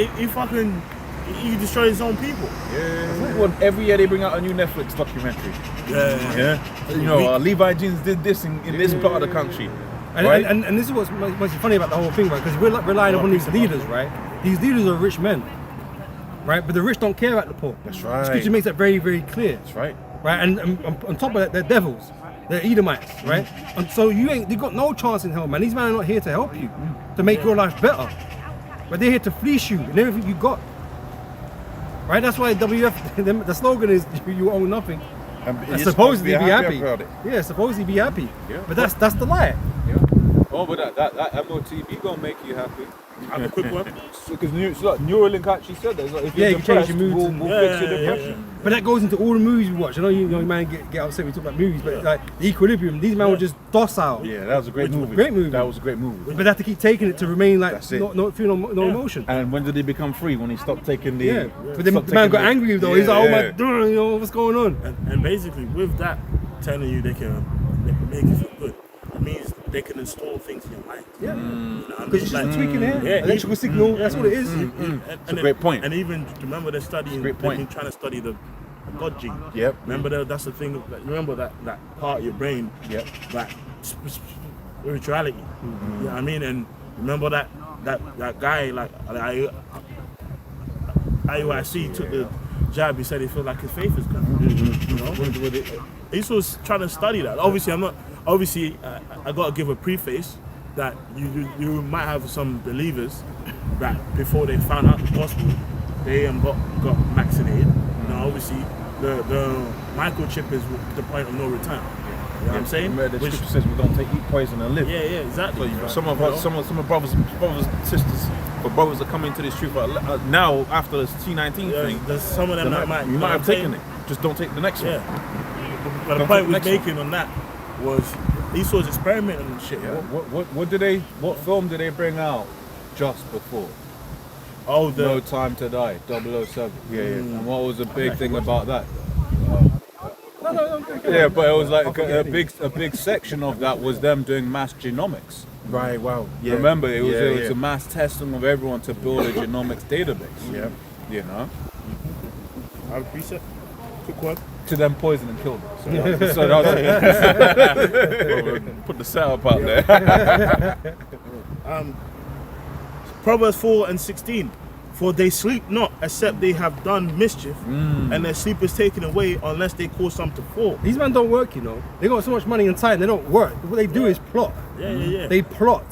Speaker 4: He destroyed his own people.
Speaker 1: Yeah. Well, every year they bring out a new Netflix documentary.
Speaker 4: Yeah.
Speaker 1: Levi Jeans did this in this part of the country.
Speaker 3: And,
Speaker 1: right?
Speaker 3: and this is what's most funny about the whole thing, right? Because we're relying upon these leaders, right? These leaders are rich men, right? But the rich don't care about the poor.
Speaker 1: That's right.
Speaker 3: Scripture makes that very, very clear.
Speaker 1: That's right.
Speaker 3: Right? And on top of that, they're devils. They're Edomites, right? And so you got no chance in hell, man. These men are not here to help you, to make your life better. But they're here to fleece you and everything you got. Right? That's why WF, the slogan is you own nothing.
Speaker 2: And
Speaker 3: Supposedly be happy.
Speaker 2: about it.
Speaker 3: Yeah, supposedly be happy.
Speaker 1: Yeah.
Speaker 3: But that's the lie.
Speaker 1: Yeah. Oh, but that MOTB gonna make you happy.
Speaker 4: I have a quick one.
Speaker 1: Because Neuralink actually said that. It's like, if
Speaker 3: Yeah,
Speaker 1: you're
Speaker 3: you can change your
Speaker 1: depressed,
Speaker 3: mood
Speaker 1: we'll
Speaker 3: and-
Speaker 1: fix your depression.
Speaker 3: But that goes into all the movies we watch. I know you man get upset when we talk about movies, but like the Equilibrium, these men were just docile.
Speaker 2: Yeah, that was a great movie.
Speaker 3: Great movie.
Speaker 2: That was a great movie.
Speaker 3: But they have to keep taking it to remain like
Speaker 2: That's it.
Speaker 3: not feel no emotion.
Speaker 2: And when did he become free? When he stopped taking the.
Speaker 3: Yeah. But then
Speaker 2: stopped
Speaker 3: the man
Speaker 2: taking
Speaker 3: got
Speaker 2: the-
Speaker 3: angry though.
Speaker 2: Yeah,
Speaker 3: He's like, oh my
Speaker 2: yeah.
Speaker 3: god, what's going on?
Speaker 4: And basically, with that, telling you they can make you feel good, it means they can install things in your mind.
Speaker 3: Yeah.
Speaker 4: You know what I
Speaker 3: Because it's
Speaker 4: mean?
Speaker 3: just tweaking here.
Speaker 4: Yeah,
Speaker 3: Electrical signal, that's what it is.
Speaker 2: It's a great point.
Speaker 4: And even remember they're studying.
Speaker 2: great point.
Speaker 4: They've been trying to study the God gene.
Speaker 2: Yep.
Speaker 4: Remember that's the thing. Remember that part of your brain.
Speaker 2: Yep.
Speaker 4: That spirituality. You know what I mean? And remember that guy like IUIC took the jab. He said he felt like his faith is gone. You know. He's was trying to study that. Obviously, I'm not. Obviously, I got to give a preface that you might have some believers that before they found out the gospel, they got vaccinated. Now, obviously, the microchip is the point of no return. You know what I'm saying?
Speaker 2: The scripture says we don't eat poison and live.
Speaker 4: Yeah, exactly.
Speaker 2: So some of us, some of the brothers and sisters, or brothers that come into this truth now after this T19
Speaker 4: Yeah,
Speaker 2: thing,
Speaker 4: there's some of them that might.
Speaker 2: you might have taken it. Just don't take the next one.
Speaker 4: Yeah. But the
Speaker 2: Don't
Speaker 4: point
Speaker 2: take
Speaker 4: we're
Speaker 2: the next
Speaker 4: making on that was Esau's experimenting and shit. Yeah.
Speaker 1: What film did they bring out just before?
Speaker 4: Oh,
Speaker 1: No Time to Die, 007.
Speaker 2: Yeah.
Speaker 1: And what was the big thing about that?
Speaker 3: No.
Speaker 1: Yeah, but it was like a big section of that was them doing mass genomics.
Speaker 2: Right. Wow. Yeah.
Speaker 1: Remember, it was
Speaker 2: Yeah.
Speaker 1: a mass testing of everyone to build a genomics database.
Speaker 2: Yeah.
Speaker 1: You know,
Speaker 4: I have a preset. Quick one.
Speaker 1: to them poison and kill them. So that was put the setup out there.
Speaker 4: Proverbs 4:16. For they sleep not, except they have done mischief, and their sleep is taken away unless they cause some to fall.
Speaker 3: These men don't work, They got so much money and time, they don't work. What they do is plot.
Speaker 4: Yeah.
Speaker 3: They plot.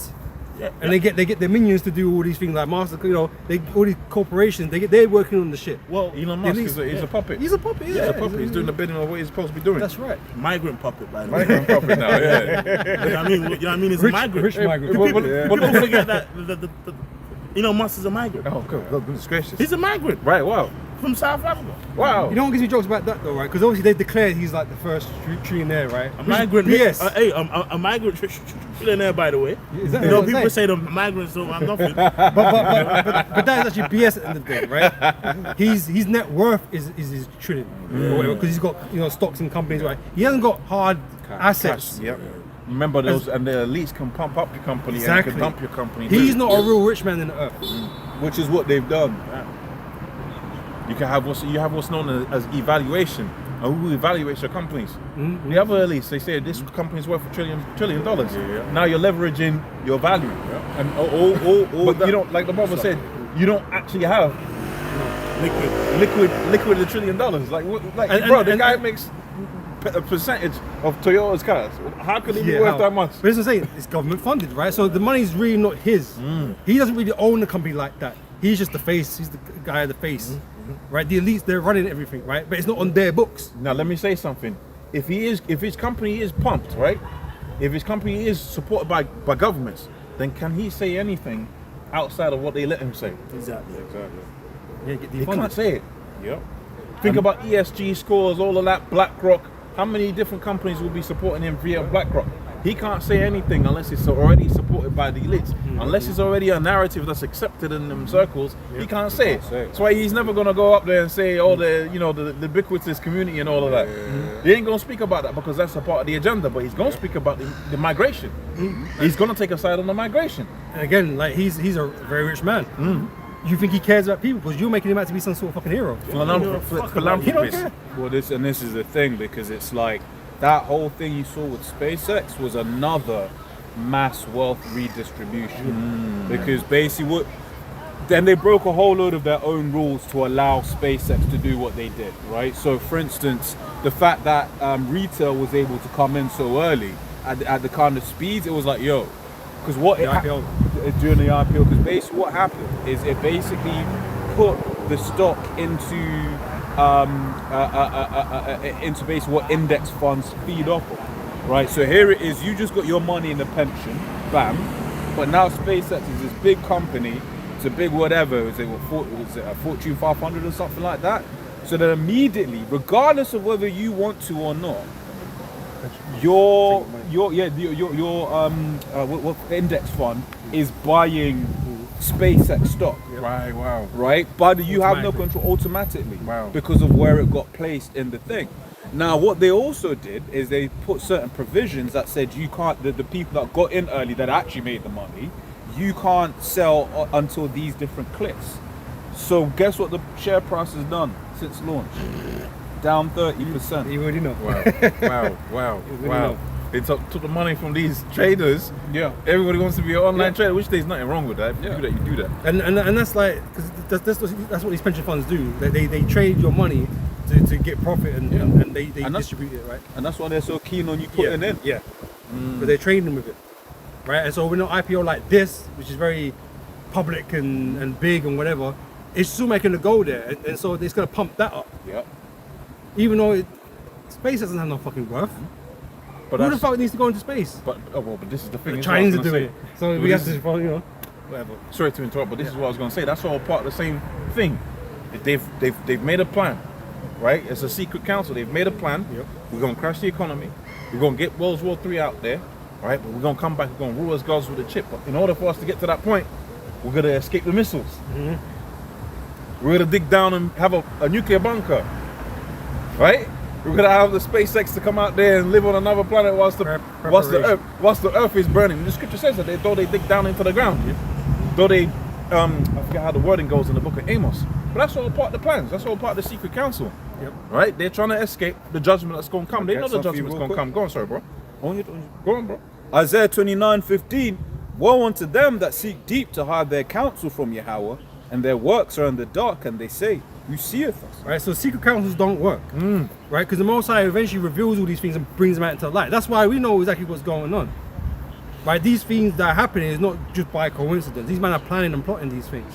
Speaker 3: and they get their minions to do all these things like Master, all these corporations, they're working on the shit.
Speaker 4: Well,
Speaker 2: Elon Musk
Speaker 3: He's-
Speaker 2: is a puppet.
Speaker 3: He's a puppet, yeah.
Speaker 2: He's a puppet. He's doing the bidding of what he's supposed to be doing.
Speaker 3: That's right.
Speaker 4: migrant puppet, by the way.
Speaker 2: Migrant puppet now, yeah.
Speaker 4: You know what I mean? You know what I mean? It's a migrant.
Speaker 3: Rich migrant.
Speaker 4: But don't forget that Elon Musk is a migrant.
Speaker 2: Oh, goodness gracious.
Speaker 4: He's a migrant
Speaker 2: Right, wow.
Speaker 4: from South Africa.
Speaker 2: Wow.
Speaker 3: You know what gives me jokes about that though, right? Because obviously they declared he's like the first trillionaire, right?
Speaker 4: A migrant.
Speaker 3: BS.
Speaker 4: A migrant trillionaire, by the way.
Speaker 3: Is that
Speaker 4: You know,
Speaker 3: what I'm
Speaker 4: people
Speaker 3: saying?
Speaker 4: say the migrants don't have nothing.
Speaker 3: but that is actually BS at the end of the day, right? His net worth is his trillion, or whatever, because he's got stocks in companies, right? He hasn't got hard assets.
Speaker 2: Yep. Remember those, and the elites can pump up your company
Speaker 3: Exactly.
Speaker 2: and can dump your company.
Speaker 3: He's
Speaker 2: too.
Speaker 3: not a real rich man in the earth.
Speaker 1: Which is what they've done.
Speaker 2: You can have what's known as evaluation. And who evaluates your companies?
Speaker 3: Mm-hmm.
Speaker 2: The other elites, they say this company's worth $1 trillion. Now you're leveraging your value.
Speaker 1: And
Speaker 2: But you don't, like the brother said, you don't actually have liquid $1 trillion. Like, the guy makes a percentage of Toyota's cars. How could he be worth that much?
Speaker 3: But as I'm saying, it's government funded, right? So the money's really not his. He doesn't really own the company like that. He's just the face. He's the guy of the face, right? The elites, they're running everything, right? But it's not on their books.
Speaker 2: Now let me say something. If his company is pumped, right? If his company is supported by governments, then can he say anything outside of what they let him say?
Speaker 4: Exactly.
Speaker 3: Yeah, get
Speaker 2: He
Speaker 3: defunded.
Speaker 2: can't say it.
Speaker 1: Yep.
Speaker 2: Think about ESG scores, all of that, BlackRock. How many different companies will be supporting him via BlackRock? He can't say anything unless it's already supported by the elites. Unless it's already a narrative that's accepted in them circles, he can't say it. That's why he's never gonna go up there and say all the ubiquitous community and all of that. He ain't gonna speak about that because that's a part of the agenda. But he's gonna speak about the migration. He's gonna take a side on the migration.
Speaker 3: And again, like he's a very rich man. You think he cares about people because you're making him out to be some sort of fucking hero. He don't
Speaker 2: Philanthropist.
Speaker 3: care.
Speaker 1: Well, this is the thing, because it's like that whole thing you saw with SpaceX was another mass wealth redistribution. Because basically then they broke a whole load of their own rules to allow SpaceX to do what they did, right? So for instance, the fact that retail was able to come in so early at the kind of speeds, it was like, yo, because what
Speaker 3: The IPO.
Speaker 1: during the IPO, because basically what happened is it basically put the stock into basically what index funds feed off of, right? So here it is, you just got your money in the pension, bam, but now SpaceX is this big company, it's a big whatever, was it a Fortune 500 or something like that? So then immediately, regardless of whether you want to or not, your index fund is buying SpaceX stock.
Speaker 2: Right, wow.
Speaker 1: Right, but you have no
Speaker 3: Automatically.
Speaker 1: control automatically
Speaker 2: Wow.
Speaker 1: because of where it got placed in the thing. Now, what they also did is they put certain provisions that said you can't, the people that got in early that actually made the money, you can't sell until these different clicks. So guess what the share price has done since launch? Down 30%.
Speaker 3: You already know.
Speaker 2: Wow.
Speaker 3: really know.
Speaker 2: They took the money from these traders.
Speaker 1: Yeah.
Speaker 2: Everybody wants to be an online trader, which there's nothing wrong with that. If you do that.
Speaker 3: And that's like, because that's what these pension funds do. They trade your money to get profit and they
Speaker 1: And that's-
Speaker 3: distribute it, right?
Speaker 1: And that's why they're so keen on you putting in.
Speaker 3: Yeah. But they're trading with it, right? And so when an IPO like this, which is very public and big and whatever, it's still making a go there, and so it's gonna pump that up.
Speaker 1: Yep.
Speaker 3: Even though space doesn't have no fucking worth.
Speaker 2: But
Speaker 3: Who the
Speaker 2: that's-
Speaker 3: fuck needs to go into space?
Speaker 2: But this is the thing.
Speaker 3: The
Speaker 2: this is what I
Speaker 3: Chinese
Speaker 2: was
Speaker 3: are
Speaker 2: gonna
Speaker 3: doing
Speaker 2: say.
Speaker 3: it, so
Speaker 2: But
Speaker 3: we have
Speaker 2: this
Speaker 3: to, whatever.
Speaker 2: Sorry to interrupt, but this is what I was going to say. That's all part of the same thing. They've made a plan, right? It's a secret council. They've made a plan.
Speaker 3: Yep.
Speaker 2: We're going to crash the economy. We're going to get World War III out there, right? But we're going to come back. We're going to rule as gods with a chip. But in order for us to get to that point, we're going to escape the missiles. We're going to dig down and have a nuclear bunker, right? We're going to have the SpaceX to come out there and live on another planet whilst the Earth is burning. The scripture says that though they dig down into the ground, though they, I forget how the wording goes in the book of Amos, but that's all part of the plans. That's all part of the secret council, right? They're trying to escape the judgment that's going to come. They know the judgment's going to come. Go on, sorry, bro. Go on, bro.
Speaker 1: Isaiah 29:15. Woe unto them that seek deep to hide their counsel from Yahweh, and their works are in the dark, and they say, who seeth us?
Speaker 3: Right, so secret councils don't work, right? Because the Most High eventually reveals all these things and brings them out into light. That's why we know exactly what's going on. right? These things that are happening is not just by coincidence. These men are planning and plotting these things,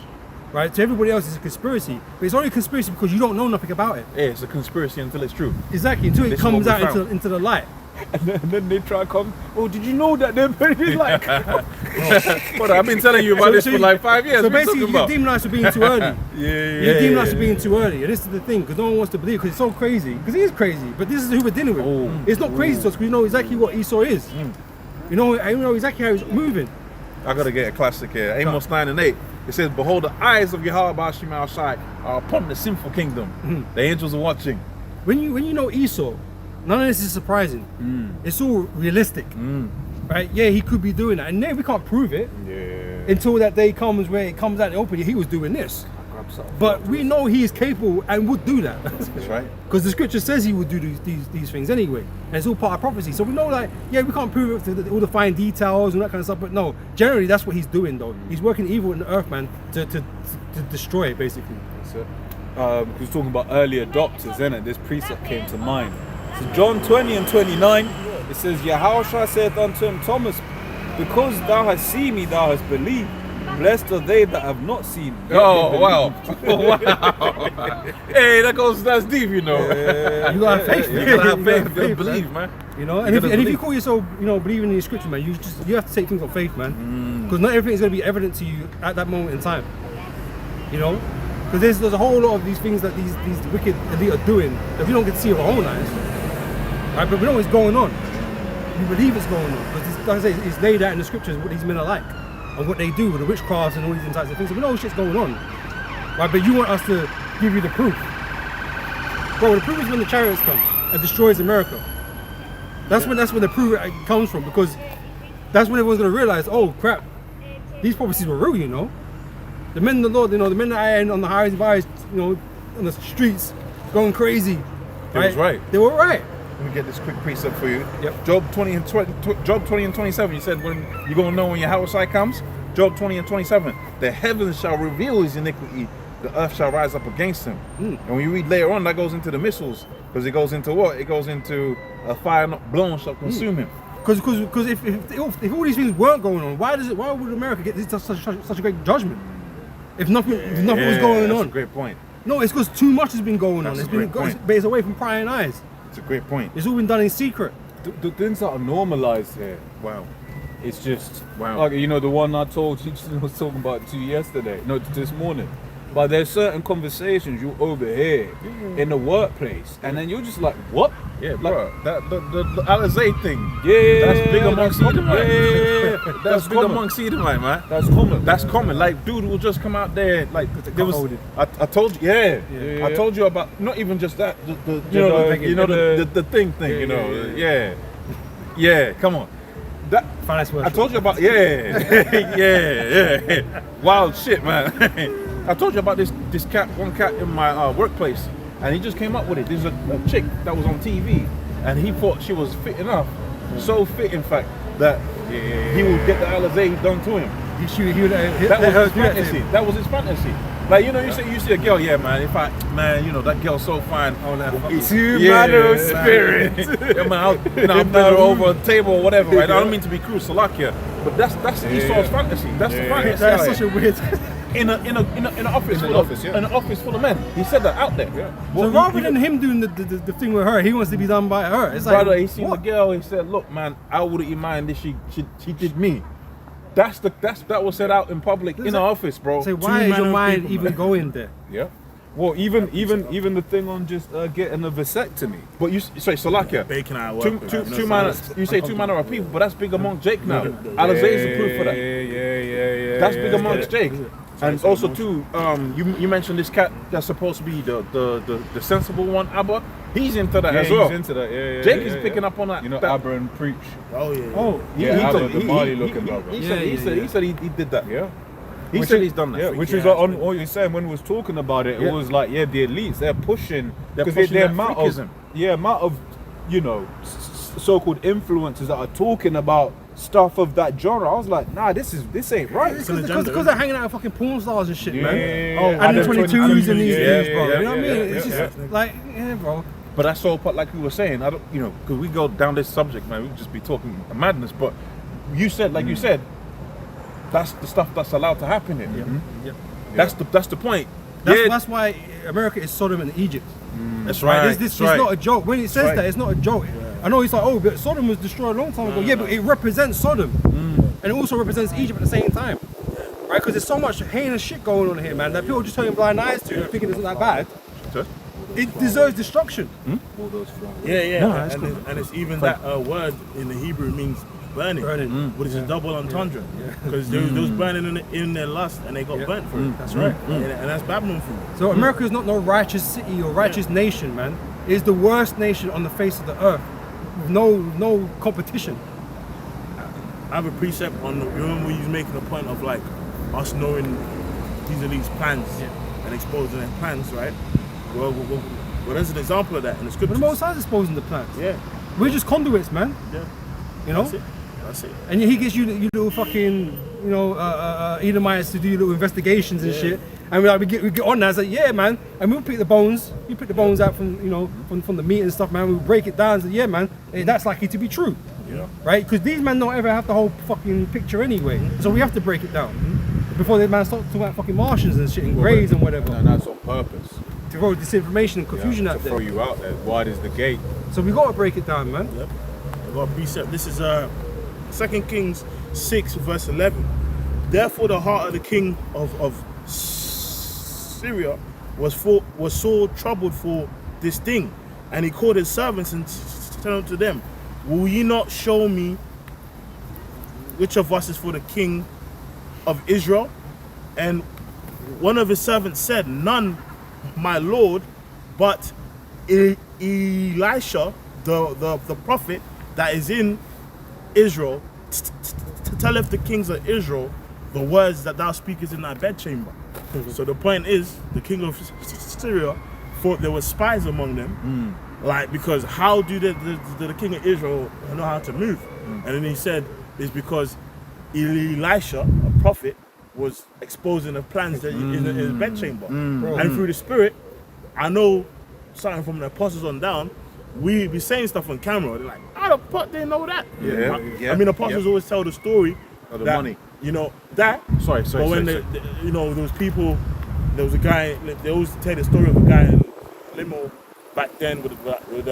Speaker 3: right? To everybody else, it's a conspiracy, but it's only a conspiracy because you don't know nothing about it.
Speaker 2: Yeah, it's a conspiracy until it's true.
Speaker 3: Exactly, until it
Speaker 2: This is what
Speaker 3: comes
Speaker 2: we
Speaker 3: out
Speaker 2: found.
Speaker 3: into the light.
Speaker 1: And then they try to come. Oh, did you know that they're very like?
Speaker 2: But I've been telling you about this for like 5 years.
Speaker 3: So
Speaker 2: What are you
Speaker 3: basically,
Speaker 2: talking
Speaker 3: you're
Speaker 2: about?
Speaker 3: demonized for being too early.
Speaker 2: Yeah,
Speaker 3: You're demonized for being too early, and this is the thing, because no one wants to believe, because it's so crazy. Because it is crazy, but this is who we're dealing with.
Speaker 1: Oh.
Speaker 3: It's not crazy to us, because we know exactly what Esau is. You know exactly how he's moving.
Speaker 2: I gotta get a classic here. Amos 9:8. It says, "Behold, the eyes of Yahweh Bashim Al-Shai are upon the sinful kingdom. The angels are watching."
Speaker 3: When you know Esau, none of this is surprising. It's all realistic, right? Yeah, he could be doing that, and we can't prove it until that day comes where it comes out in the open. He was doing this, but we know he is capable and would do that.
Speaker 2: That's right.
Speaker 3: Because the scripture says he would do these things anyway, and it's all part of prophecy. So we know, like, yeah, we can't prove it to all the fine details and that kind of stuff, but no, generally that's what he's doing, though. He's working evil in the earth, man, to destroy it, basically.
Speaker 1: That's it. He was talking about early adopters, innit? This precept came to mind. So John 20:29, it says, Yahushua saith unto him, Thomas, because thou hast seen me, thou hast believed. Blessed are they that have not seen me. yet
Speaker 2: Oh
Speaker 1: they
Speaker 2: wow!
Speaker 1: believe."
Speaker 2: Wow! Hey, that's deep, you know.
Speaker 3: You gotta have faith.
Speaker 2: You gotta have faith,
Speaker 3: man.
Speaker 2: believe, man.
Speaker 3: You know,
Speaker 2: You
Speaker 3: and if
Speaker 2: gotta
Speaker 3: you
Speaker 2: believe.
Speaker 3: call yourself, believing in the scripture, man, you have to take things on faith, man, because not everything is going to be evident to you at that moment in time. You know, because there's a whole lot of these things that these wicked elite are doing that we don't get to see with our own eyes, right? But we know what's going on. We believe it's going on, because like I say, it's laid out in the scriptures what these men are like and what they do with the witchcraft and all these types of things. So we know shit's going on, right? But you want us to give you the proof, bro. The proof is when the chariots come and destroys America. That's when the proof comes from, because that's when everyone's gonna realize, oh crap, these prophecies were real, you know. The men of the Lord, the men that are on the highways and byways, on the streets, going crazy.
Speaker 2: They was right.
Speaker 3: They were right.
Speaker 2: Let me get this quick precept for you.
Speaker 3: Yep.
Speaker 2: Job 20 and 27. You said when you're gonna know when your house side comes. Job 20 and 27. The heavens shall reveal his iniquity. The earth shall rise up against him. And when you read later on, that goes into the missiles, because it goes into what? It goes into a fire not blown shall consume him.
Speaker 3: Because if all these things weren't going on, why would America get such a great judgment? If nothing was going
Speaker 2: That's
Speaker 3: on.
Speaker 2: a great point.
Speaker 3: No, it's because too much has been going on.
Speaker 2: That's
Speaker 3: It's
Speaker 2: a
Speaker 3: been
Speaker 2: great point.
Speaker 3: but it's away from prying eyes.
Speaker 2: It's a great point.
Speaker 3: It's all been done in secret.
Speaker 1: The things that are normalized here.
Speaker 2: Wow.
Speaker 1: It's just
Speaker 2: Wow.
Speaker 1: like, the one I told you I was talking about to you yesterday. No, this morning. But there's certain conversations you overhear in the workplace, and then you're just like, what?
Speaker 2: Yeah,
Speaker 1: Like,
Speaker 2: bro. The Alizé thing.
Speaker 1: Yeah,
Speaker 2: That's big amongst
Speaker 1: common.
Speaker 2: Edomite.
Speaker 1: Yeah,
Speaker 2: That's big
Speaker 1: common.
Speaker 2: amongst Edomite, man.
Speaker 1: That's common.
Speaker 2: That's common. Like, dude will just come out there. Like, there was.
Speaker 3: cuckolded.
Speaker 2: I told you. Yeah.
Speaker 1: Yeah.
Speaker 2: I told you about not even just that. The thing.
Speaker 1: Yeah.
Speaker 2: Yeah. Come on. That
Speaker 3: Finance
Speaker 2: I told you about. Yeah. Wild shit, man. I told you about this cat. One cat in my workplace, and he just came up with it. There's a chick that was on TV, and he thought she was fit enough, so fit in fact that he would get the Alizé done to him.
Speaker 3: He would
Speaker 2: That was his fantasy. That was his fantasy. Like, you see a girl, yeah, man. That girl's so fine.
Speaker 3: Oh, that
Speaker 2: It's-
Speaker 1: Two
Speaker 2: yeah,
Speaker 1: manner of
Speaker 2: man.
Speaker 1: spirit.
Speaker 2: Yeah, man. I'll bring her over a table or whatever. Right? I don't mean to be cruel, Salakia, but that's Esau's fantasy. That's the fantasy.
Speaker 3: That's such a weird.
Speaker 2: in an office in an office full of men. He said that out there. Yeah.
Speaker 3: So rather than him doing the thing with her, he wants to be done by her. It's like,
Speaker 2: Brother, he seen
Speaker 3: what?
Speaker 2: the girl. He said, "Look, man, I wouldn't mind if she did me." That was said out in public in the office, bro.
Speaker 3: So why is your mind even going there?
Speaker 1: Yeah. Well, even the thing on just getting a vasectomy.
Speaker 2: But you say Salakia.
Speaker 4: Bacon I work
Speaker 2: Two
Speaker 4: with,
Speaker 2: two manner. You say two manner of people, but that's big among Jake now. Alizé is the proof for that.
Speaker 1: Yeah.
Speaker 2: That's big amongst Jake. And also too, you mentioned this cat that's supposed to be the sensible one, Abba. He's into that as well.
Speaker 1: He's into that. Yeah.
Speaker 2: Jake is picking up on that.
Speaker 1: You know,
Speaker 2: that,
Speaker 1: Abba and Preach.
Speaker 4: Oh yeah.
Speaker 3: Oh,
Speaker 1: Yeah,
Speaker 2: told-
Speaker 1: Abba, the Mali looking brother.
Speaker 2: He
Speaker 3: Yeah,
Speaker 2: said he did that.
Speaker 1: Yeah.
Speaker 2: He said he's done that.
Speaker 1: Yeah, which
Speaker 4: freaky
Speaker 1: is
Speaker 4: ass
Speaker 1: on
Speaker 4: thing.
Speaker 1: what you're saying when we was talking about it.
Speaker 2: Yeah.
Speaker 1: It was like, the elites, they're pushing
Speaker 2: They're
Speaker 1: because
Speaker 2: pushing
Speaker 1: the
Speaker 2: that
Speaker 1: amount
Speaker 2: freakism.
Speaker 1: of so-called influencers that are talking about stuff of that genre. I was like, nah, this ain't right.
Speaker 4: It's an agenda,
Speaker 3: Because they're hanging out with fucking porn stars and shit, man.
Speaker 1: Yeah.
Speaker 3: Oh,
Speaker 1: Adam
Speaker 3: Adam 22s and these
Speaker 1: yeah,
Speaker 3: things, bro.
Speaker 1: yeah,
Speaker 3: You know what I
Speaker 1: yeah,
Speaker 3: mean? It's
Speaker 1: yeah,
Speaker 3: just like, yeah, bro.
Speaker 2: But that's all part, like we were saying. I don't, because we go down this subject, man. We just be talking madness. But you said, like you said, that's the stuff that's allowed to happen here.
Speaker 3: Yeah.
Speaker 2: That's the point.
Speaker 3: That's why America is Sodom and Egypt.
Speaker 2: That's right.
Speaker 3: It's not a joke. When it says that, it's not a joke. I know it's like, oh, but Sodom was destroyed a long time ago. Yeah, but it represents Sodom. And it also represents Egypt at the same time. Right? Because there's so much heinous shit going on here, man, that people are just turning blind eyes to and thinking it's not that bad. It deserves destruction.
Speaker 4: Yeah.
Speaker 3: No,
Speaker 4: and it's even that word in the Hebrew means burning. But it's a double entendre. Because there was burning in their lust and they got burnt for it.
Speaker 3: That's right.
Speaker 4: And that's Babylon for you.
Speaker 3: So America is not no righteous city or righteous nation, man. It is the worst nation on the face of the earth. With no competition.
Speaker 4: I have a precept on, remember you was making a point of like us knowing these plans and exposing their plans, right? Well, there's an example of that in the
Speaker 3: But
Speaker 4: scriptures.
Speaker 3: the Most High is exposing the plans.
Speaker 4: Yeah.
Speaker 3: We're just conduits, man.
Speaker 4: Yeah.
Speaker 3: You know?
Speaker 4: That's it.
Speaker 3: And he gets you little fucking, Edomites to do little investigations and shit. And we get on there. It's like, yeah, man. And we'll pick the bones. You pick the bones out from the meat and stuff, man. We'll break it down. So yeah, man. That's likely to be true.
Speaker 4: Yeah.
Speaker 3: Right? Because these men don't ever have the whole fucking picture anyway. So we have to break it down before they man start talking about fucking Martians and shit and grays and whatever.
Speaker 1: And that's on purpose.
Speaker 3: To throw disinformation and confusion out
Speaker 1: to throw
Speaker 3: there.
Speaker 1: you out there. Wide is the gate.
Speaker 3: So we got to break it down, man.
Speaker 4: Yep. I got a precept. This is 2 Kings 6 verse 11. Therefore the heart of the king of Syria was sore troubled for this thing, and he called his servants and said unto them, will ye not show me which of us is for the king of Israel? And one of his servants said, none, my lord, but Elisha, the prophet that is in Israel, telleth the kings of Israel the words that thou speakest in thy bedchamber. So the point is, the king of Syria thought there were spies among them, like, because how do the king of Israel know how to move? And then he said, it's because Elisha, a prophet, was exposing the plans that in his bedchamber. And through the spirit, I know something from the apostles on down, we be saying stuff on camera. They're like, how the fuck they know that?
Speaker 2: Yeah.
Speaker 4: I mean, apostles always tell the story
Speaker 2: Of the
Speaker 4: that,
Speaker 2: money.
Speaker 4: You know, that.
Speaker 2: Sorry.
Speaker 4: But when there was people, there was a guy, they always tell the story of a guy in limo back then with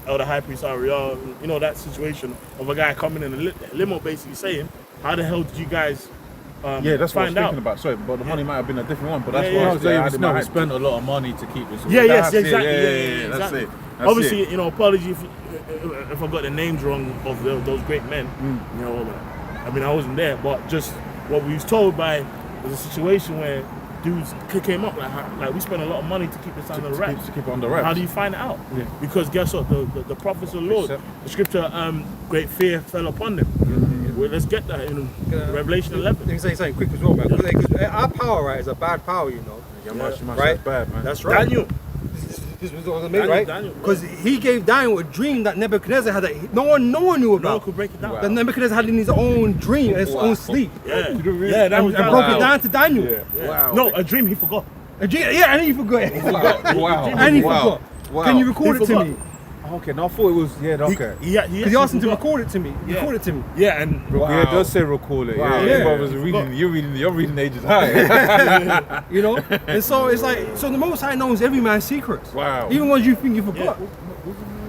Speaker 4: Elder High Priest Ariel, you know, that situation of a guy coming in a limo basically saying, how the hell did you guys
Speaker 2: that's what I was
Speaker 4: find
Speaker 2: thinking
Speaker 4: out?
Speaker 2: about. Sorry, but the money might have been a different one. But that's
Speaker 4: Yeah,
Speaker 2: what
Speaker 4: yeah.
Speaker 2: I was
Speaker 1: We spent a lot of money to keep this.
Speaker 4: Yes,
Speaker 2: That's it,
Speaker 4: exactly.
Speaker 2: yeah, that's
Speaker 4: exactly.
Speaker 2: it. That's
Speaker 4: Obviously,
Speaker 2: it.
Speaker 4: you know, apology if I got the names wrong of those great men. You know, I mean, I wasn't there, but just what we was told by was a situation where dudes came up like we spent a lot of money to keep this under the wraps.
Speaker 2: To keep it under wraps.
Speaker 4: How do you find it out?
Speaker 2: Yeah.
Speaker 4: Because guess what? The prophets of the Lord, the scripture, great fear fell upon them. Well, let's get that in Revelation 11.
Speaker 3: Let me say something quick as well, man. Because our power, right, is a bad power, you know.
Speaker 2: That's bad, man.
Speaker 3: That's right.
Speaker 4: Daniel.
Speaker 3: This was what I made, right?
Speaker 4: Daniel.
Speaker 3: Because he gave Daniel a dream that Nebuchadnezzar had that no one knew
Speaker 4: No one
Speaker 3: about.
Speaker 4: could break it down.
Speaker 3: That Nebuchadnezzar had in his own dream, his own sleep.
Speaker 4: Yeah, that
Speaker 3: And
Speaker 4: was
Speaker 3: broke it down to Daniel.
Speaker 4: Yeah.
Speaker 2: Wow.
Speaker 4: No, a dream he forgot.
Speaker 3: A dream, yeah, and he forgot.
Speaker 2: Wow.
Speaker 3: And he forgot.
Speaker 2: Wow.
Speaker 3: Can you record
Speaker 4: He
Speaker 3: it to
Speaker 4: forgot.
Speaker 3: me?
Speaker 1: Okay, no, I thought it was, okay.
Speaker 4: He
Speaker 3: Because he asked him to
Speaker 4: forgot.
Speaker 3: record it to me.
Speaker 4: Yeah.
Speaker 3: Record it to me.
Speaker 4: Yeah, and
Speaker 1: Yeah, it does say recall it.
Speaker 2: Wow.
Speaker 1: Yeah,
Speaker 3: Yeah.
Speaker 1: brothers you're reading ages high.
Speaker 3: You know? And so it's like, so the Most High knows every man's secrets.
Speaker 2: Wow.
Speaker 3: Even ones you think you forgot.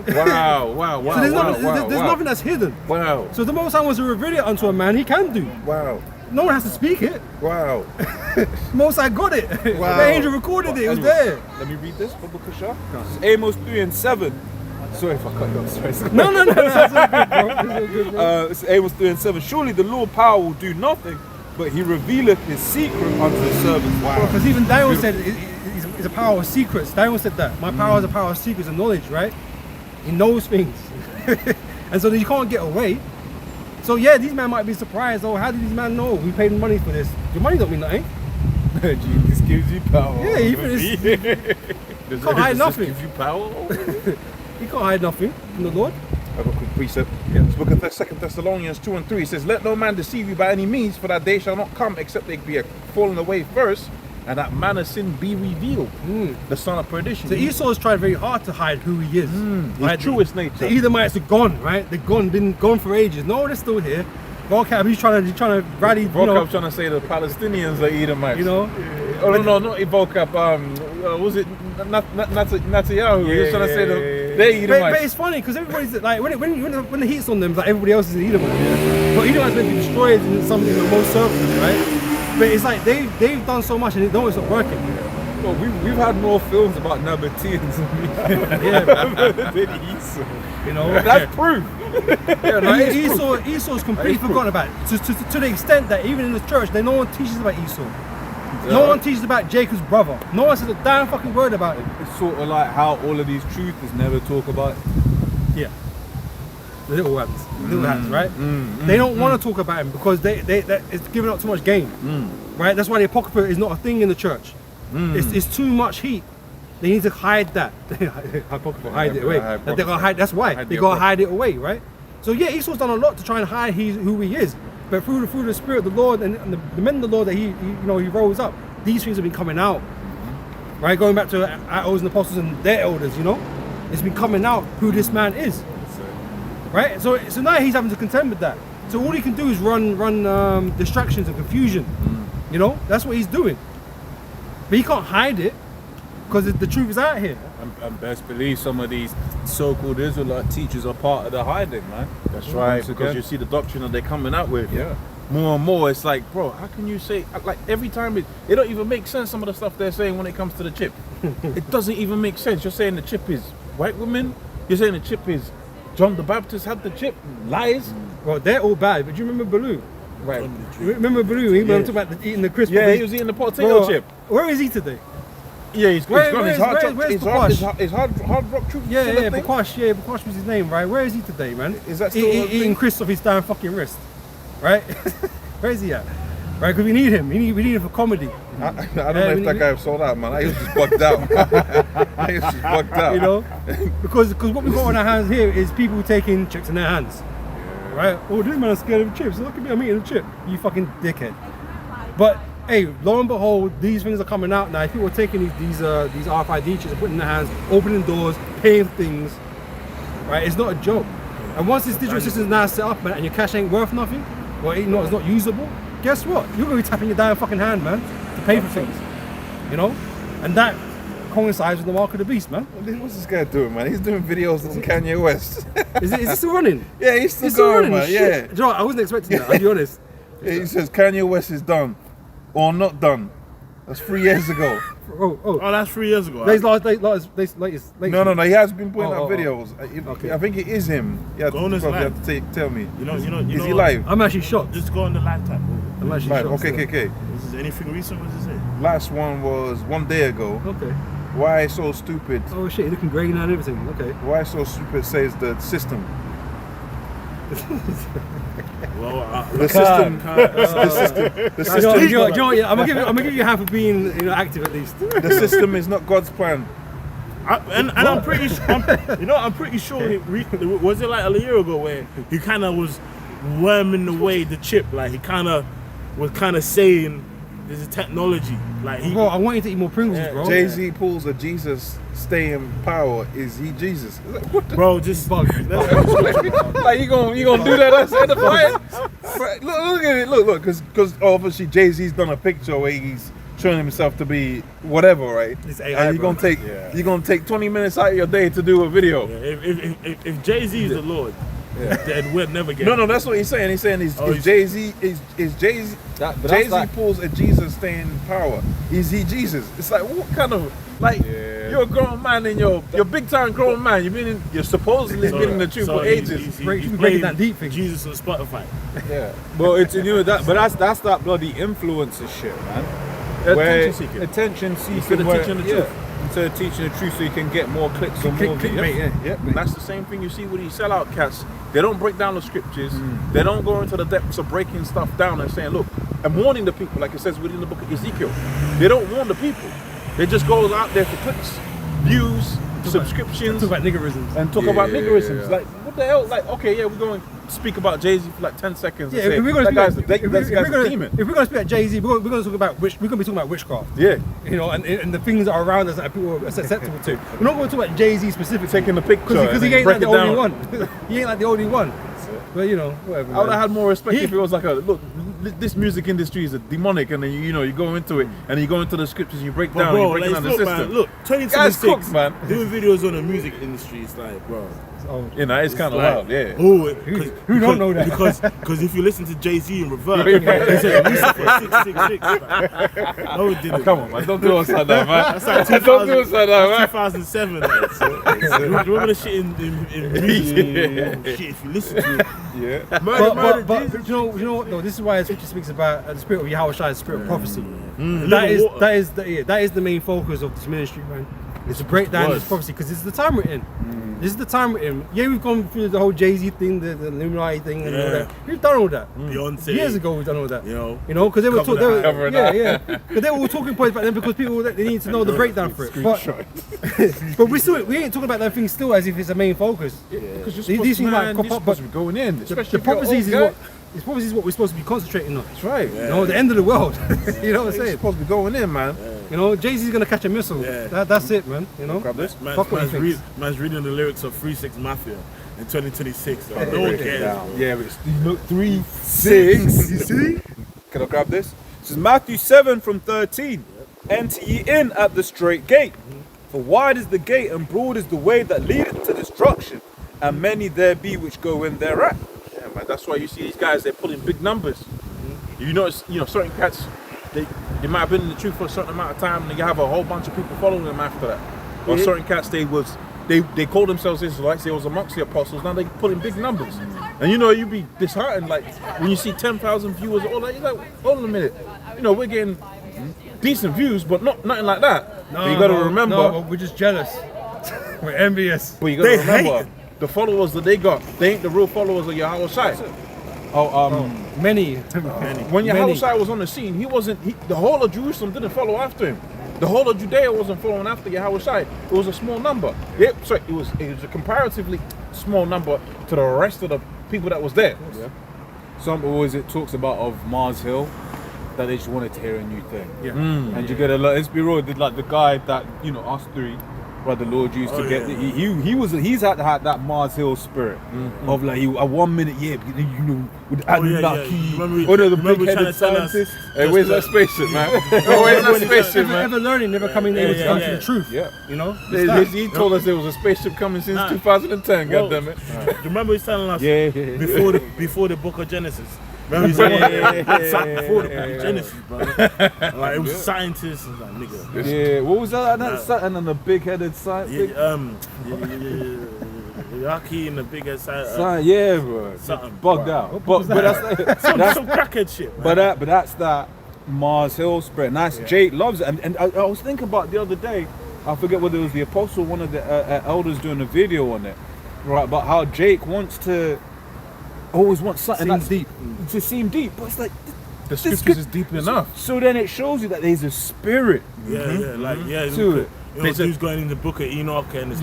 Speaker 2: Wow.
Speaker 3: So there's nothing that's hidden.
Speaker 2: Wow.
Speaker 3: So if the Most High wants to reveal it unto a man, he can do.
Speaker 2: Wow.
Speaker 3: No one has to speak it.
Speaker 2: Wow.
Speaker 3: Most High got it.
Speaker 2: Wow.
Speaker 3: The angel recorded it. It was
Speaker 1: Anyway.
Speaker 3: there.
Speaker 1: Let me read this for Bukasha. Amos 3:7. Sorry if I cut you off. Sorry.
Speaker 3: No. That's all good, bro. That's all good, bro.
Speaker 1: It's Amos 3:7. Surely the Lord power will do nothing, but he revealeth his secret unto his servants. Wow.
Speaker 3: Because even Daniel said it's a power of secrets. Daniel said that. My power is a power of secrets and knowledge, right? He knows things. And so you can't get away. So yeah, these men might be surprised. Oh, how did these men know? We paid money for this. Your money don't mean nothing.
Speaker 1: Jesus gives you power.
Speaker 3: Yeah, even
Speaker 1: Does
Speaker 3: can't hide nothing.
Speaker 1: Gives you power.
Speaker 3: You can't hide nothing from the Lord.
Speaker 2: I have a quick precept. This book of 2 Thessalonians 2:3 says, let no man deceive you by any means, for that day shall not come except they be fallen away first, and that man of sin be revealed, the son of perdition.
Speaker 3: So Esau's tried very hard to hide who he is.
Speaker 2: His truest nature.
Speaker 3: The Edomites are gone, right? They're gone, been gone for ages. No, they're still here. vocab. He's trying to rally.
Speaker 1: Vocab trying to say the Palestinians are Edomites.
Speaker 3: You know.
Speaker 1: Oh no, not vocab. Was it Netanyahu? He was trying to say they Edomites.
Speaker 3: But it's funny because everybody's like when the heat's on them, it's like everybody else is an Edomite. Yeah. But Edomites meant to be destroyed in something the most surface, right? But it's like they've done so much and it don't stop working.
Speaker 1: Well, we've had more films about Nabateans than Esau.
Speaker 3: You know,
Speaker 1: That's proof.
Speaker 3: Yeah, like Esau's completely forgotten about it. To the extent that even in the church, no one teaches about Esau. No one teaches about Jacob's brother. No one says a damn fucking word about it.
Speaker 1: It's sort of like how all of these truthers never talk about it.
Speaker 3: Yeah. The little hands, right? They don't want to talk about him because it's giving up too much gain. Right? That's why the Apocrypha is not a thing in the church. It's too much heat. They need to hide that. Apocrypha, hide it away. They're gonna hide. That's why they gotta hide it away, right? So yeah, Esau's done a lot to try and hide who he is. But through the Spirit of the Lord and the men of the Lord that he rose up, these things have been coming out. Right? Going back to Atos and apostles and their elders, it's been coming out who this man is. Right? So now he's having to contend with that. So all he can do is run distractions and confusion. That's what he's doing. But he can't hide it because the truth is out here.
Speaker 1: And best believe some of these so-called Israelite teachers are part of the hiding, man.
Speaker 2: That's right, because you see the doctrine that they're coming out with.
Speaker 1: Yeah.
Speaker 2: More and more, it's like, bro, how can you say, like every time it don't even make sense, some of the stuff they're saying when it comes to the chip. It doesn't even make sense. You're saying the chip is white women, you're saying the chip is John the Baptist had the chip, lies.
Speaker 3: Well, they're all bad, but do you remember Baloo?
Speaker 2: Right.
Speaker 3: Remember Baloo? He was talking about eating the crisp.
Speaker 2: Yeah, he was eating the potato chip.
Speaker 3: Where is he today?
Speaker 2: Yeah, he's gone. His hard rock truth.
Speaker 3: Yeah, Bukwash was his name, right? Where is he today, man?
Speaker 2: Is that still
Speaker 3: eating crisps off his damn fucking wrist, right? Where is he at? Right, because we need him. We need him for comedy.
Speaker 2: I don't know if that guy sold out, man. I was just bugged out.
Speaker 3: Because what we got on our hands here is people taking chips in their hands, right? Oh, this man's scared of chips. Look at me, I'm eating a chip. You fucking dickhead. But hey, lo and behold, these things are coming out now. People are taking these RFID chips and putting in their hands, opening doors, paying things. Right? It's not a joke. And once this digital system is now set up, man, and your cash ain't worth nothing, or it's not usable, guess what? You're gonna be tapping your damn fucking hand, man, to pay for things. And that coincides with the mark of the beast, man.
Speaker 2: What's this guy doing, man? He's doing videos on Kanye West.
Speaker 3: Is it still running?
Speaker 2: Yeah, he's still going, man.
Speaker 3: Shit.
Speaker 2: Yeah.
Speaker 3: Do you know what? I wasn't expecting that. I'll be honest.
Speaker 2: Yeah, he says Kanye West is done or not done. That's 3 years ago.
Speaker 4: Oh, that's 3 years ago.
Speaker 3: Latest.
Speaker 2: No. He has been putting out videos.
Speaker 3: Okay.
Speaker 2: I think it is him. Yeah,
Speaker 4: Go on his live.
Speaker 2: you have to tell me.
Speaker 4: Is
Speaker 2: he live?
Speaker 3: I'm actually shocked.
Speaker 4: Just go on the live tab.
Speaker 3: I'm actually
Speaker 2: Live.
Speaker 3: shocked.
Speaker 2: Okay.
Speaker 4: Is there anything recent? What does it say?
Speaker 2: Last one was 1 day ago.
Speaker 3: Okay.
Speaker 2: Why so stupid?
Speaker 3: Oh shit, you're looking grey now and everything. Okay.
Speaker 2: Why so stupid says the system.
Speaker 4: Well,
Speaker 2: The system.
Speaker 3: You know what, I'm gonna give you a hand for being active at least.
Speaker 2: The system is not God's plan.
Speaker 4: I'm pretty sure. I'm pretty sure. Was it like a year ago where he kind of was worming away the chip? Like he kind of was saying, "This is technology." Like
Speaker 3: Bro, I want you to eat more Pringles, bro.
Speaker 2: Jay-Z pulls a Jesus stay in power. Is he Jesus?
Speaker 4: Bro, just
Speaker 3: Bug.
Speaker 2: Like you gonna do that? That's edifying. Look at it. Look, because obviously Jay-Z's done a picture where he's showing himself to be whatever, right?
Speaker 3: It's AI,
Speaker 2: and you're gonna take 20 minutes out of your day to do a video.
Speaker 4: Yeah, if Jay-Z is the Lord, then we'll never get.
Speaker 2: No, that's what he's saying. He's saying is Jay-Z Jay-Z pulls a Jesus stay in power. Is he Jesus? It's like what kind of you're a grown man and you're big time grown man. You're supposedly been in the truth for ages.
Speaker 3: He's breaking that deep thing.
Speaker 4: Jesus on Spotify.
Speaker 1: Yeah. Well, it's that, but that's that bloody influencer shit, man. Attention seeking.
Speaker 2: Instead of teaching the truth.
Speaker 1: Instead of teaching the truth, so you can get more clicks or more views.
Speaker 2: Yeah. And that's the same thing you see with these sellout cats. They don't break down the scriptures. They don't go into the depths of breaking stuff down and saying, look, I'm warning the people, like it says within the book of Ezekiel. They don't warn the people. They just go out there for clicks, views, subscriptions.
Speaker 3: Talk about niggerisms.
Speaker 2: And talk about niggerisms. Like, what the hell? Like, okay, yeah, we're going to speak about Jay-Z for like 10 seconds.
Speaker 3: Yeah,
Speaker 2: and say,
Speaker 3: if we're going to speak
Speaker 2: a demon.
Speaker 3: If we're going to speak about Jay-Z, we're going to talk about we're going to be talking about witchcraft.
Speaker 2: Yeah.
Speaker 3: And the things that are around us that people are susceptible to. We're not going to talk about Jay-Z specifically.
Speaker 2: Taking the picture
Speaker 3: because he ain't
Speaker 2: break
Speaker 3: like the
Speaker 2: it down.
Speaker 3: only one. He ain't like the only one. But you know, whatever.
Speaker 2: I would
Speaker 3: man.
Speaker 2: have had more respect if it was like look, this music industry is a demonic, and then you go into it, and you go into the scriptures, and you break
Speaker 4: But
Speaker 2: down,
Speaker 4: bro,
Speaker 2: you break
Speaker 4: like,
Speaker 2: down the
Speaker 4: look,
Speaker 2: system.
Speaker 4: man, look,
Speaker 2: Guys
Speaker 4: 2026,
Speaker 2: cooked, man.
Speaker 4: doing videos on the music industry is like, bro.
Speaker 3: Oh,
Speaker 2: You know, it's kind of
Speaker 4: like,
Speaker 2: wild, yeah.
Speaker 4: Oh,
Speaker 3: who don't know that?
Speaker 4: Because if you listen to Jay-Z and Revert, they say Lucifer 666. No, it didn't.
Speaker 2: Come on, man, don't do us like that, man.
Speaker 4: That's like
Speaker 2: Don't do us like that, man.
Speaker 4: 2007. Like, so, remember the shit in music? Shit, if you listen to it.
Speaker 2: Yeah.
Speaker 3: but you know what though? This is why Scripture speaks about the spirit of Yahweh Shai, the spirit of prophecy. That is the main focus of this ministry, man. It's to break down this prophecy because this is the time we're in. This is the time we're in. Yeah, we've gone through the whole Jay-Z thing, the Illuminati thing, and all that. We've done all that.
Speaker 4: Beyonce.
Speaker 3: Years ago, we've done all that.
Speaker 4: You
Speaker 3: know, because they were
Speaker 4: Cover
Speaker 3: talking.
Speaker 2: Covering
Speaker 3: Yeah. Because they were all talking points back then because people they need to know the breakdown for it. But we ain't talking about that thing still as if it's a main focus.
Speaker 2: Because
Speaker 3: These things might crop up, but
Speaker 2: to be going in,
Speaker 3: the
Speaker 2: especially
Speaker 3: prophecies
Speaker 2: if you're
Speaker 3: is what we're supposed to be concentrating on.
Speaker 2: That's right.
Speaker 3: You know, the end of the world. You know what I'm
Speaker 2: It's
Speaker 3: saying?
Speaker 2: supposed to be going in, man.
Speaker 3: You know, Jay-Z's gonna catch a missile.
Speaker 4: Yeah.
Speaker 3: That's it, man. You know.
Speaker 2: Grab this.
Speaker 3: Fuck what he thinks.
Speaker 4: Man's reading the lyrics of 3-6 Mafia in 2026. So no one cares.
Speaker 2: Yeah, but it's 3, 6. You see? Can I grab this? This is Matthew 7 from 13. Enter ye in at the straight gate. For wide is the gate and broad is the way that leadeth to destruction, and many there be which go in thereat. Yeah, man, that's why you see these guys, they're pulling big numbers. You notice, certain cats, they might have been in the truth for a certain amount of time, and then you have a whole bunch of people following them after that. Or certain cats, they call themselves Israelites, they was amongst the apostles, now they pulling big numbers. And you'd be disheartened, like, when you see 10,000 viewers, all that, you're like, hold on a minute. We're getting decent views, but nothing like that. But you gotta remember.
Speaker 3: No, we're just jealous. We're envious.
Speaker 2: But you gotta
Speaker 4: They
Speaker 2: remember,
Speaker 4: hate
Speaker 2: the followers that they got, they ain't the real followers of Yahweh Shai.
Speaker 3: Many.
Speaker 2: When Yahweh
Speaker 3: Many.
Speaker 2: Shai was on the scene, the whole of Jerusalem didn't follow after him. The whole of Judea wasn't following after Yahweh Shai. It was a small number. It was a comparatively small number to the rest of the people that was there.
Speaker 1: Yeah. Some always it talks about of Mars Hill that they just wanted to hear a new thing.
Speaker 3: Yeah.
Speaker 1: And you get a lot. Let's be real. Like the guy that us three, Brother Lord used to get.
Speaker 4: Yeah.
Speaker 1: He's had that Mars Hill spirit of like at 1 minute, with Anunnaki, one of the big-headed scientists.
Speaker 2: Hey, where's that spaceship, man? Where's that spaceship, man?
Speaker 3: Never learning, never coming able to come to the truth.
Speaker 1: Yeah.
Speaker 3: You know.
Speaker 2: He told us there was a spaceship coming since 2010.
Speaker 4: Well,
Speaker 2: Goddammit.
Speaker 4: Do you remember he's telling us
Speaker 1: Yeah.
Speaker 4: before the book of Genesis? Remember he's saying before the book of Genesis, bro. Like it was scientists and like nigga.
Speaker 1: Yeah. What was that? And then the big-headed scientist.
Speaker 4: Yaki and the bigger side.
Speaker 1: Yeah, bro.
Speaker 4: Something.
Speaker 1: Bugged out. But that's
Speaker 4: Some crackhead shit. Man.
Speaker 1: But that's that Mars Hill spread. And that's Jake loves it. And I was thinking about the other day, I forget whether it was the apostle, one of the elders doing a video on it, right? About how Jake always wants something that's
Speaker 3: deep.
Speaker 1: to seem deep, but it's like
Speaker 2: The scriptures is deep enough.
Speaker 1: So then it shows you that there's a spirit.
Speaker 2: To it.
Speaker 4: Dude's going in the book of Enoch and it's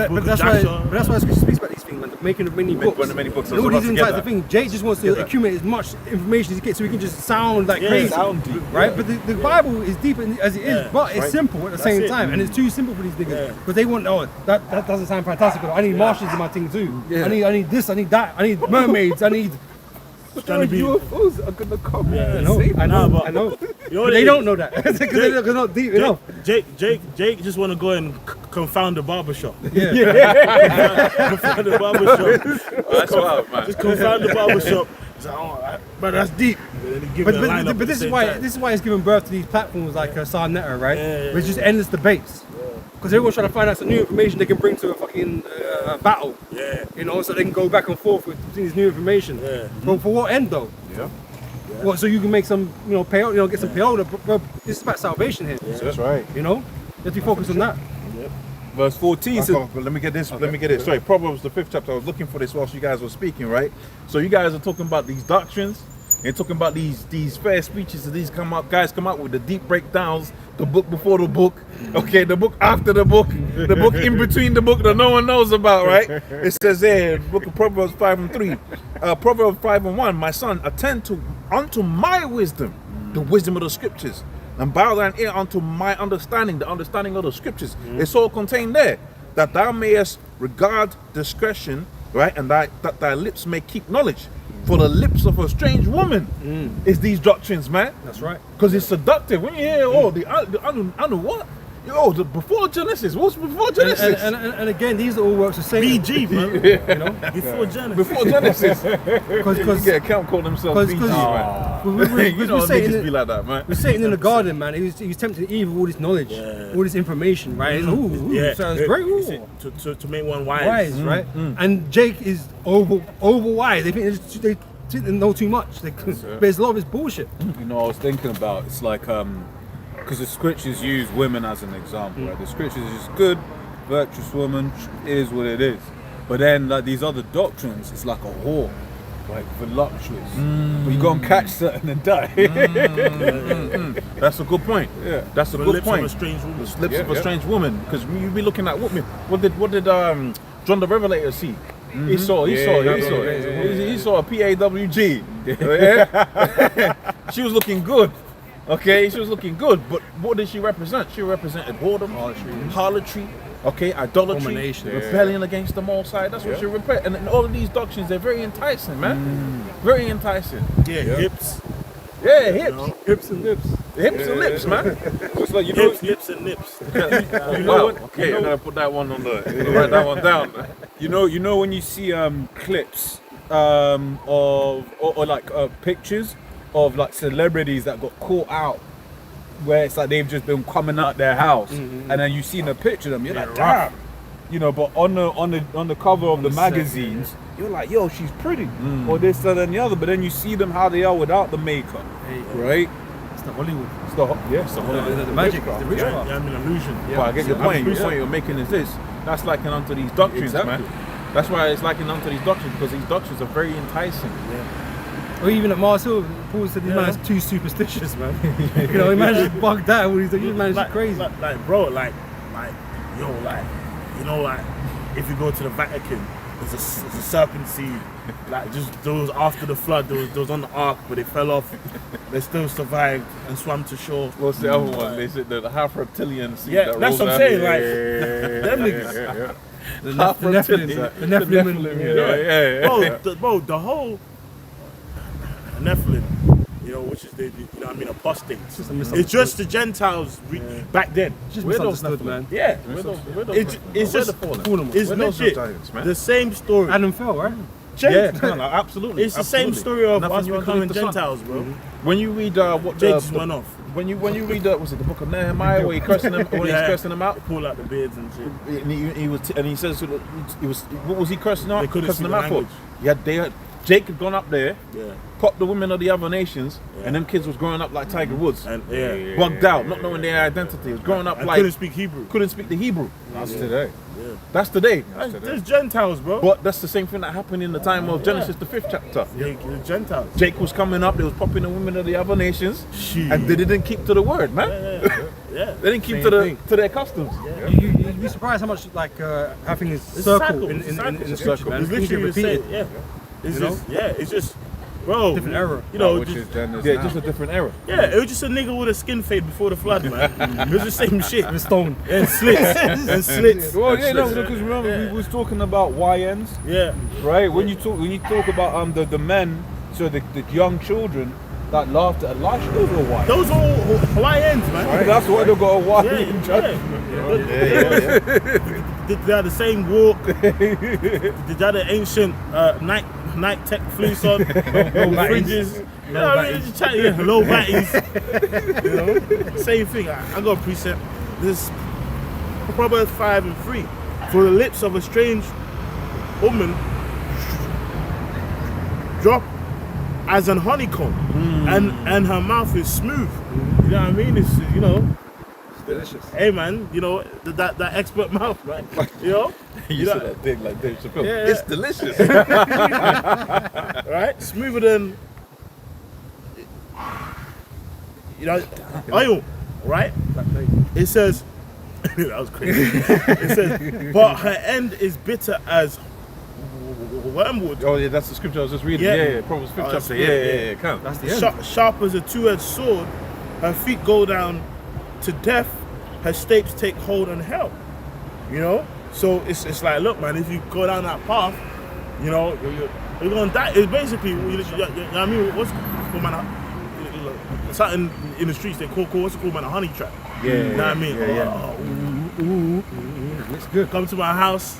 Speaker 3: But that's why Scripture speaks about these things, man. Making many books.
Speaker 2: Many books.
Speaker 3: And all these inside the thing. Jake just wants to accumulate as much information as he gets so he can just sound like crazy.
Speaker 1: Sound deep.
Speaker 3: Right? But the Bible is deep as it is, but it's simple at the same time. And it's too simple for these niggas. Because they want, that doesn't sound fantastic. I need Martians in my thing too. I need this, I need that, I need mermaids, I need
Speaker 4: trying to be.
Speaker 1: UFOs are gonna come.
Speaker 3: I know. But they don't know that because they're not deep enough.
Speaker 4: Jake just want to go and confound the barbershop.
Speaker 3: Yeah.
Speaker 4: Confound the barbershop.
Speaker 2: That's wild, man.
Speaker 4: Just confound the barbershop. But that's deep.
Speaker 3: But this is why it's giving birth to these platforms like Sarnetta, right? Where it's just endless debates. Because everyone's trying to find out some new information they can bring to a fucking battle.
Speaker 4: Yeah.
Speaker 3: So they can go back and forth with this new information.
Speaker 4: Yeah.
Speaker 3: But for what end though?
Speaker 2: Yeah.
Speaker 3: What, so you can make some, payout, get some payout. But this is about salvation here.
Speaker 2: So that's right.
Speaker 3: You have to focus on that.
Speaker 1: Verse 14 says,
Speaker 2: Let me get this. Let me get it. Sorry, Proverbs the 5th chapter. I was looking for this whilst you guys were speaking, right? So you guys are talking about these doctrines. And talking about these fair speeches. And these guys come out with the deep breakdowns. The book before the book. Okay, the book after the book. The book in between the book that no one knows about, right? It says there, book of Proverbs 5:3. Proverbs 5:1. My son, attend unto my wisdom, the wisdom of the scriptures, and bow thine ear unto my understanding, the understanding of the scriptures. It's all contained there, that thou mayest regard discretion right? And that thy lips may keep knowledge. For the lips of a strange woman is these doctrines, man.
Speaker 3: That's right.
Speaker 2: Because it's seductive. When you hear, I know what? Before Genesis. What's before Genesis?
Speaker 3: And again, these are all works of Satan.
Speaker 4: BG, man.
Speaker 3: You know,
Speaker 4: Before Genesis.
Speaker 2: Before Genesis.
Speaker 3: because
Speaker 2: You get a account call themselves BG, man. You know, niggas be like that, man.
Speaker 3: We're Satan in the garden, man. He was tempting Eve with all this knowledge, all this information, right? He's like, ooh, sounds great. Ooh.
Speaker 4: To make one wise.
Speaker 3: Right? And Jake is over wise. They think they didn't know too much. But his love is bullshit.
Speaker 1: You know, I was thinking about, it's like, because the scriptures use women as an example, right? The scriptures is just good, virtuous woman, it is what it is. But then, like these other doctrines, it's like a whore, like voluptuous. But you go and catch certain and die.
Speaker 2: That's a good point.
Speaker 1: Yeah.
Speaker 2: That's a
Speaker 4: The
Speaker 2: good
Speaker 4: lips
Speaker 2: point.
Speaker 4: of a strange woman.
Speaker 2: The lips of a strange woman. Because you be looking at what did John the Revelator see? He saw a PAWG. Yeah. She was looking good. Okay, she was looking good, but what did she represent? She represented whoredom, harlotry, okay, idolatry,
Speaker 3: Abomination.
Speaker 2: rebellion against the Most High. That's what she represents. And all of these doctrines, they're very enticing, man. Very enticing.
Speaker 4: Yeah, hips.
Speaker 2: Yeah, hips.
Speaker 4: You know?
Speaker 3: Hips and lips.
Speaker 2: Hips and lips, man.
Speaker 1: It's like, you know,
Speaker 4: Hips, lips, and nips.
Speaker 1: you know what?
Speaker 2: Okay, I'm gonna put that one on write that one down.
Speaker 1: You know when you see clips of or like pictures of like celebrities that got caught out, where it's like they've just been coming out their house, and then you see the picture of them, you're like, damn, you know. But on the cover of the magazines, you're like, yo, she's pretty, or this, that, and the other. But then you see them how they are without the makeup, right?
Speaker 3: It's the Hollywood.
Speaker 1: It's the it's the
Speaker 3: The magic, the rich
Speaker 4: Yeah,
Speaker 3: part.
Speaker 4: I'm an illusion.
Speaker 2: But I get your point. Your
Speaker 4: 100%.
Speaker 2: point you're making is this. That's likened unto these doctrines,
Speaker 1: Exactly.
Speaker 2: man. That's why it's likened unto these doctrines, because these doctrines are very enticing.
Speaker 3: Or even at Mars Hill, Paul said this man's too superstitious, man. You know, he managed to bug that. He's like, you managed crazy.
Speaker 4: Bro, yo, you know, like, if you go to the Vatican, there's a serpent seed, like just those after the flood, those on the ark, but they fell off, they still survived and swam to shore.
Speaker 2: What's the other one? They said the half-reptilian seed.
Speaker 4: Yeah,
Speaker 2: that
Speaker 4: that's
Speaker 2: rolls
Speaker 4: what I'm
Speaker 2: out.
Speaker 4: saying, like, them niggas.
Speaker 3: The Nephilim.
Speaker 4: Bro, the whole Nephilim, you know, which is the you know what I mean, apostates. It's just the Gentiles back then.
Speaker 3: Just
Speaker 2: We're those
Speaker 3: misunderstood,
Speaker 2: Nephilim.
Speaker 3: man.
Speaker 4: Yeah,
Speaker 3: Fallen.
Speaker 4: it's
Speaker 2: We're those
Speaker 4: legit
Speaker 2: giants, man.
Speaker 4: the same story.
Speaker 3: Adam fell, right?
Speaker 2: Yeah, no, absolutely.
Speaker 4: It's the same
Speaker 2: absolutely.
Speaker 4: story of
Speaker 2: Nothing
Speaker 4: us
Speaker 2: new
Speaker 4: becoming
Speaker 2: underneath the sun.
Speaker 4: Gentiles, bro.
Speaker 2: When you read what
Speaker 4: Jake just went off.
Speaker 2: when you read was it the book of Nehemiah where he cursing them, when he's cursing them out,
Speaker 4: Pull out the beards and shit.
Speaker 2: and he says he was what was he cursing out?
Speaker 4: They couldn't
Speaker 2: Cursing
Speaker 4: see
Speaker 2: them
Speaker 4: the
Speaker 2: out for?
Speaker 4: language.
Speaker 2: Jake had gone up there,
Speaker 4: Yeah.
Speaker 2: popped the women of the other nations, and them kids was growing up like Tiger Woods,
Speaker 4: And
Speaker 2: bugged out, not knowing their identity. Was growing up
Speaker 4: and
Speaker 2: like
Speaker 4: couldn't speak Hebrew.
Speaker 2: couldn't speak the Hebrew.
Speaker 1: That's today.
Speaker 2: That's today.
Speaker 4: There's Gentiles, bro.
Speaker 2: But that's the same thing that happened in the time of Genesis, the 5th chapter.
Speaker 4: The Gentiles.
Speaker 2: Jake was coming up, they was popping the women of the other nations,
Speaker 4: Shit.
Speaker 2: and they didn't keep to the word, man.
Speaker 4: Yeah.
Speaker 2: They didn't keep
Speaker 3: Same
Speaker 2: to
Speaker 3: thing.
Speaker 2: their customs.
Speaker 3: You'd be surprised how much like having this circle in
Speaker 4: It's
Speaker 3: the scripture, man.
Speaker 4: It's
Speaker 3: Things get
Speaker 4: literally the same.
Speaker 3: repeated.
Speaker 4: Yeah. It's
Speaker 3: You know?
Speaker 4: just it's just, bro.
Speaker 3: Different era.
Speaker 4: You know,
Speaker 1: which is genders
Speaker 2: Yeah,
Speaker 1: now.
Speaker 2: just a different era.
Speaker 4: yeah. It was just a nigga with a skin fade before the flood, man. It was the same shit.
Speaker 3: With stone.
Speaker 4: And slits. And slits.
Speaker 1: Well, yeah, no,
Speaker 4: And slits.
Speaker 1: because remember we was talking about YNs,
Speaker 4: Yeah.
Speaker 1: right? When you talk about the men, so the young children that laughed at Elisha, those were white.
Speaker 4: Those are all Hawaiians, man.
Speaker 1: Right? That's why they got a white
Speaker 4: Yeah,
Speaker 1: in
Speaker 4: yeah.
Speaker 1: judgment.
Speaker 4: They had the same walk. They had the ancient Nike Tech fleece on, no fringes. You know what I mean? Just chatting, yeah, low batties. You know, same thing. I got a precept. This Proverbs 5:3. For the lips of a strange woman drop as an honeycomb, and her mouth is smooth. You know what I mean? It's
Speaker 3: Delicious.
Speaker 4: Hey man, you know that expert mouth, right? You know,
Speaker 2: You
Speaker 4: know,
Speaker 2: said that thing like Dave Chappelle.
Speaker 4: Yeah,
Speaker 2: It's
Speaker 4: yeah.
Speaker 2: delicious.
Speaker 4: right? Smoother than oil, right? It says that was crazy. It says, but her end is bitter as wormwood,
Speaker 2: Oh yeah, that's the scripture I was just reading.
Speaker 4: Yeah.
Speaker 2: Yeah, Proverbs 5th
Speaker 4: that's
Speaker 2: chapter.
Speaker 4: good,
Speaker 2: Yeah, count.
Speaker 3: That's the end.
Speaker 4: sharp as a two-edged sword. Her feet go down to death. Her steps take hold on hell. You know, so it's like, look, man, if you go down that path, You know, you're gonna die. It's basically, you know what I mean, what's called, man, something in the streets they call what's it called, man, a honey trap.
Speaker 2: Yeah,
Speaker 4: You know what I mean?
Speaker 3: It's good.
Speaker 4: Come to my house,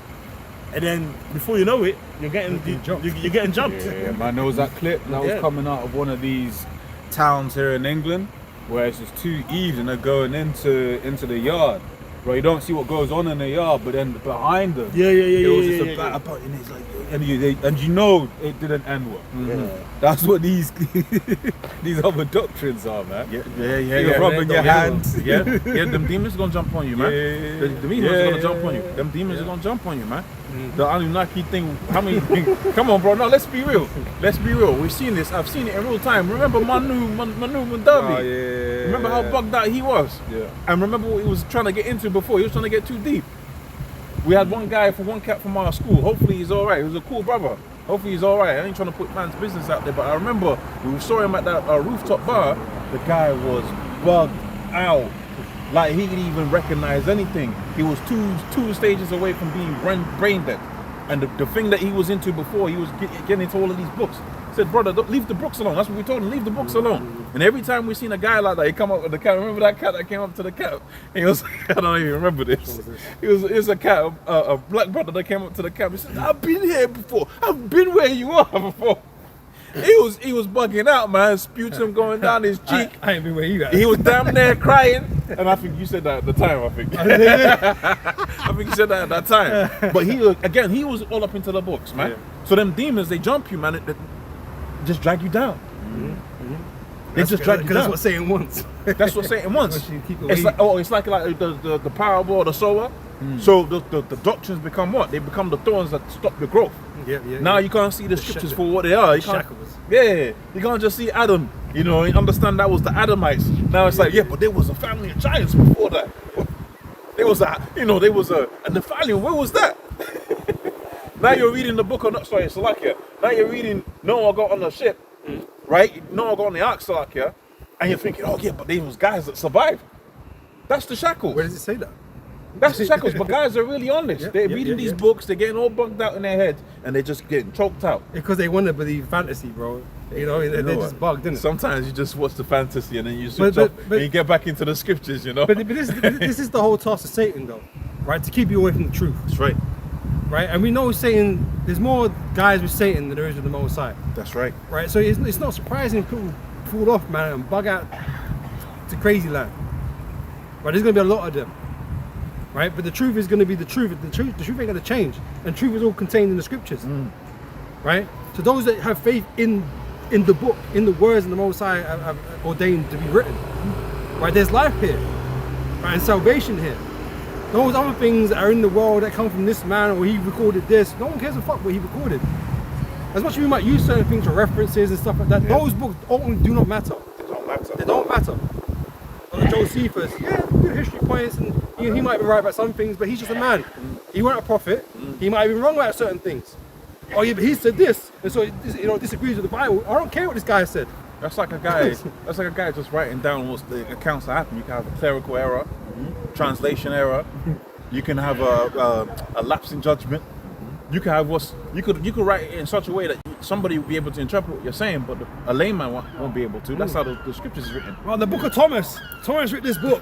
Speaker 4: and then before you know it, you're getting
Speaker 3: jumped.
Speaker 4: you're getting jumped.
Speaker 1: Yeah, man, there was that clip that was
Speaker 4: Yeah.
Speaker 1: coming out of one of these towns here in England, where it's just two Eves and they're going into the yard. Right, you don't see what goes on in the yard, but then behind them,
Speaker 4: Yeah.
Speaker 1: it was just
Speaker 4: yeah.
Speaker 1: a batter pot, and it's like, and you know it didn't end well.
Speaker 4: Yeah.
Speaker 1: That's what these other doctrines are, man.
Speaker 2: Yeah.
Speaker 1: You're rubbing your hands.
Speaker 2: Yeah, them demons are gonna jump on you, man.
Speaker 1: Yeah.
Speaker 2: The demons are gonna jump on you. Them demons are gonna jump on you, man. The Anunnaki thing, how many come on, bro, no, let's be real. Let's be real. We've seen this, I've seen it in real time. Remember Manu Mudabi?
Speaker 1: Oh, yeah.
Speaker 2: Remember how bugged out he was?
Speaker 1: Yeah.
Speaker 2: And remember what he was trying to get into before? He was trying to get too deep. We had one guy from one cat from our school. Hopefully he's alright. He was a cool brother. Hopefully he's alright. I ain't trying to put man's business out there, but I remember we saw him at that rooftop bar. The guy was bugged out. Like he didn't even recognize anything. He was two stages away from being brain dead. And the thing that he was into before, he was getting into all of these books. I said, brother, don't leave the books alone. That's what we told him, leave the books alone. And every time we seen a guy like that, he come up with the cat. Remember that cat that came up to the cat? He was, I don't even remember this. It was a cat, a black brother that came up to the cat. He said, I've been here before. I've been where you are before. He was bugging out, man. Sputum going down his cheek.
Speaker 3: I ain't been where you at.
Speaker 2: He was damn near crying. And I think you said that at the time, I think. I think you said that at that time. But he was all up into the books, man.
Speaker 3: Yeah.
Speaker 2: So them demons, they jump you, man. They just drag you down. They just drag you
Speaker 3: Because that's
Speaker 2: down.
Speaker 3: what Satan wants.
Speaker 2: That's what Satan wants.
Speaker 3: Wants you to keep
Speaker 2: It's
Speaker 3: away.
Speaker 2: like, it's like the parable or the sower. So the doctrines become what? They become the thorns that stop your growth.
Speaker 3: Yeah.
Speaker 2: Now you can't see the scriptures for what they are. You can't,
Speaker 3: shackles.
Speaker 2: yeah, you can't just see Adam. You know, you understand that was the Adamites. Now it's like, yeah, but there was a family of giants before that. There was a Nephilim. Where was that? Now you're reading the book of Salakia. Now you're reading Noah got on the ship, right? Noah got on the ark, Salakia, and you're thinking, oh yeah, but there was guys that survived. That's the shackles.
Speaker 3: Where does it say that?
Speaker 2: That's the shackles, but guys are really honest.
Speaker 3: Yeah,
Speaker 2: They're
Speaker 3: yeah,
Speaker 2: reading
Speaker 3: yeah,
Speaker 2: these
Speaker 3: yeah.
Speaker 2: books, they're getting all bugged out in their heads, and they're just getting choked out.
Speaker 3: Because they want to believe fantasy, bro. You know, they're just bugged, innit?
Speaker 2: Sometimes you just watch the fantasy and then you
Speaker 3: But-
Speaker 2: switch off
Speaker 3: but-
Speaker 2: and you get back into the scriptures, you know?
Speaker 3: But this is the whole task of Satan, though, right? To keep you away from the truth,
Speaker 2: That's right.
Speaker 3: right? And we know Satan. There's more guys with Satan than there is with the Most High,
Speaker 2: That's right.
Speaker 3: right? So it's not surprising people fall off, man, and bug out to crazy land. Right? There's gonna be a lot of them, right? But the truth is gonna be the truth. The truth ain't gonna change, and truth is all contained in the scriptures, right? So those that have faith in the book, in the words, and the Most High have ordained to be written, right? There's life here, right? And salvation here. Those other things that are in the world that come from this man, or he recorded this, no one cares a fuck what he recorded. As much as we might use certain things for references and stuff like that, those books do not matter.
Speaker 2: It don't matter.
Speaker 3: They don't matter. Like Josephus, yeah, good history points, and he might be right about some things, but he's just a man. He wasn't a prophet. He might have been wrong about certain things. Oh yeah, but he said this, and so it disagrees with the Bible. I don't care what this guy said.
Speaker 2: That's like a guy. That's like a guy just writing down what's the accounts that happen. You can have a clerical error, translation error. You can have a lapse in judgment. You can have you could write it in such a way that somebody will be able to interpret what you're saying, but a layman won't be able to. That's how the scriptures is written.
Speaker 3: Well, the book of Thomas wrote this book.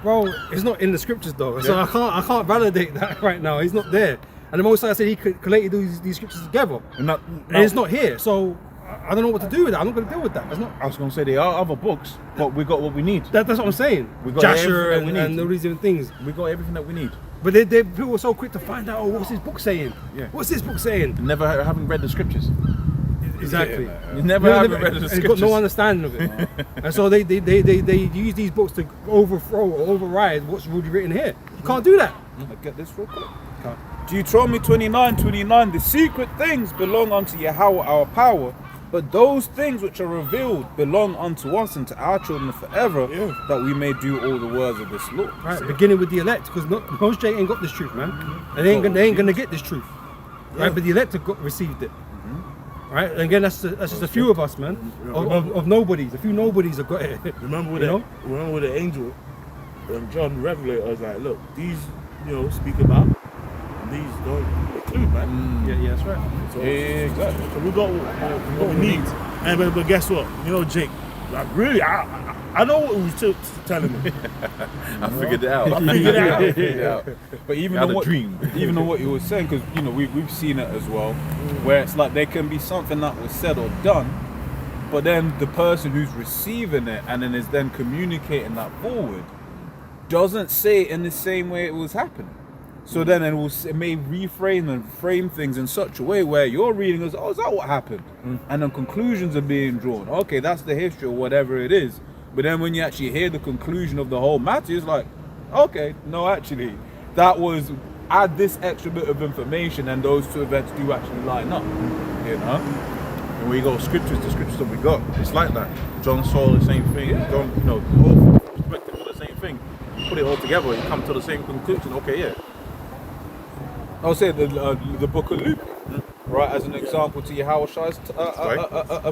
Speaker 3: Bro, it's not in the scriptures though, so I can't validate that right now. He's not there. And the Most High said he collated these scriptures together,
Speaker 2: And
Speaker 3: it's not here. So I don't know what to do with that. I'm not going to deal with that. It's not.
Speaker 2: I was going to say there are other books, but we got what we need.
Speaker 3: That's what I'm saying.
Speaker 2: We got
Speaker 3: Jasher
Speaker 2: everything that we
Speaker 3: and
Speaker 2: need.
Speaker 3: all these different things.
Speaker 2: We got everything that we need.
Speaker 3: But people are so quick to find out, oh, what's this book saying?
Speaker 2: Yeah.
Speaker 3: What's this book saying?
Speaker 2: Never having read the scriptures.
Speaker 3: Exactly.
Speaker 2: You never have read the
Speaker 3: and
Speaker 2: scriptures.
Speaker 3: got no understanding of it. And so they use these books to overthrow or override what's really written here. You can't do that.
Speaker 1: I get this real quick. Deuteronomy 29:29. The secret things belong unto Yahweh our power, but those things which are revealed belong unto us and to our children forever, that we may do all the words of this law.
Speaker 3: Right, beginning with the elect, because most J ain't got this truth, man. And they ain't gonna get this truth. Right, but the elect have received it. Right, and again, that's just a few of us, man. Of nobodies, a few nobodies have got it.
Speaker 4: Remember with the angel, John the Revelator was like, look, these, speak about these don't include, man.
Speaker 3: Yeah, that's right.
Speaker 4: So,
Speaker 1: Exactly.
Speaker 4: so we got what we need. And but guess what? You know, Jake, like really, I know what he was telling me.
Speaker 1: I figured it out.
Speaker 4: I figured it out.
Speaker 1: I figured it out. But even
Speaker 2: Had
Speaker 1: on
Speaker 2: a
Speaker 1: what,
Speaker 2: dream.
Speaker 1: even on what you were saying, because you know we've seen it as well, where it's like there can be something that was said or done, but then the person who's receiving it and then is then communicating that forward doesn't say it in the same way it was happening. So then it may reframe and frame things in such a way where you're reading as, oh, is that what happened? And then conclusions are being drawn. Okay, that's the history or whatever it is. But then when you actually hear the conclusion of the whole matter, it's like, okay, no, actually, that was, add this extra bit of information and those two events do actually line up. You know?
Speaker 2: And when you go scriptures, the scriptures that we got, it's like that. John saw the same thing. John, you know, the whole perspective of the same thing. You put it all together, you come to the same conclusion. Okay, yeah.
Speaker 1: I would say the book of Luke, right, as an example to Yahweh's
Speaker 2: Great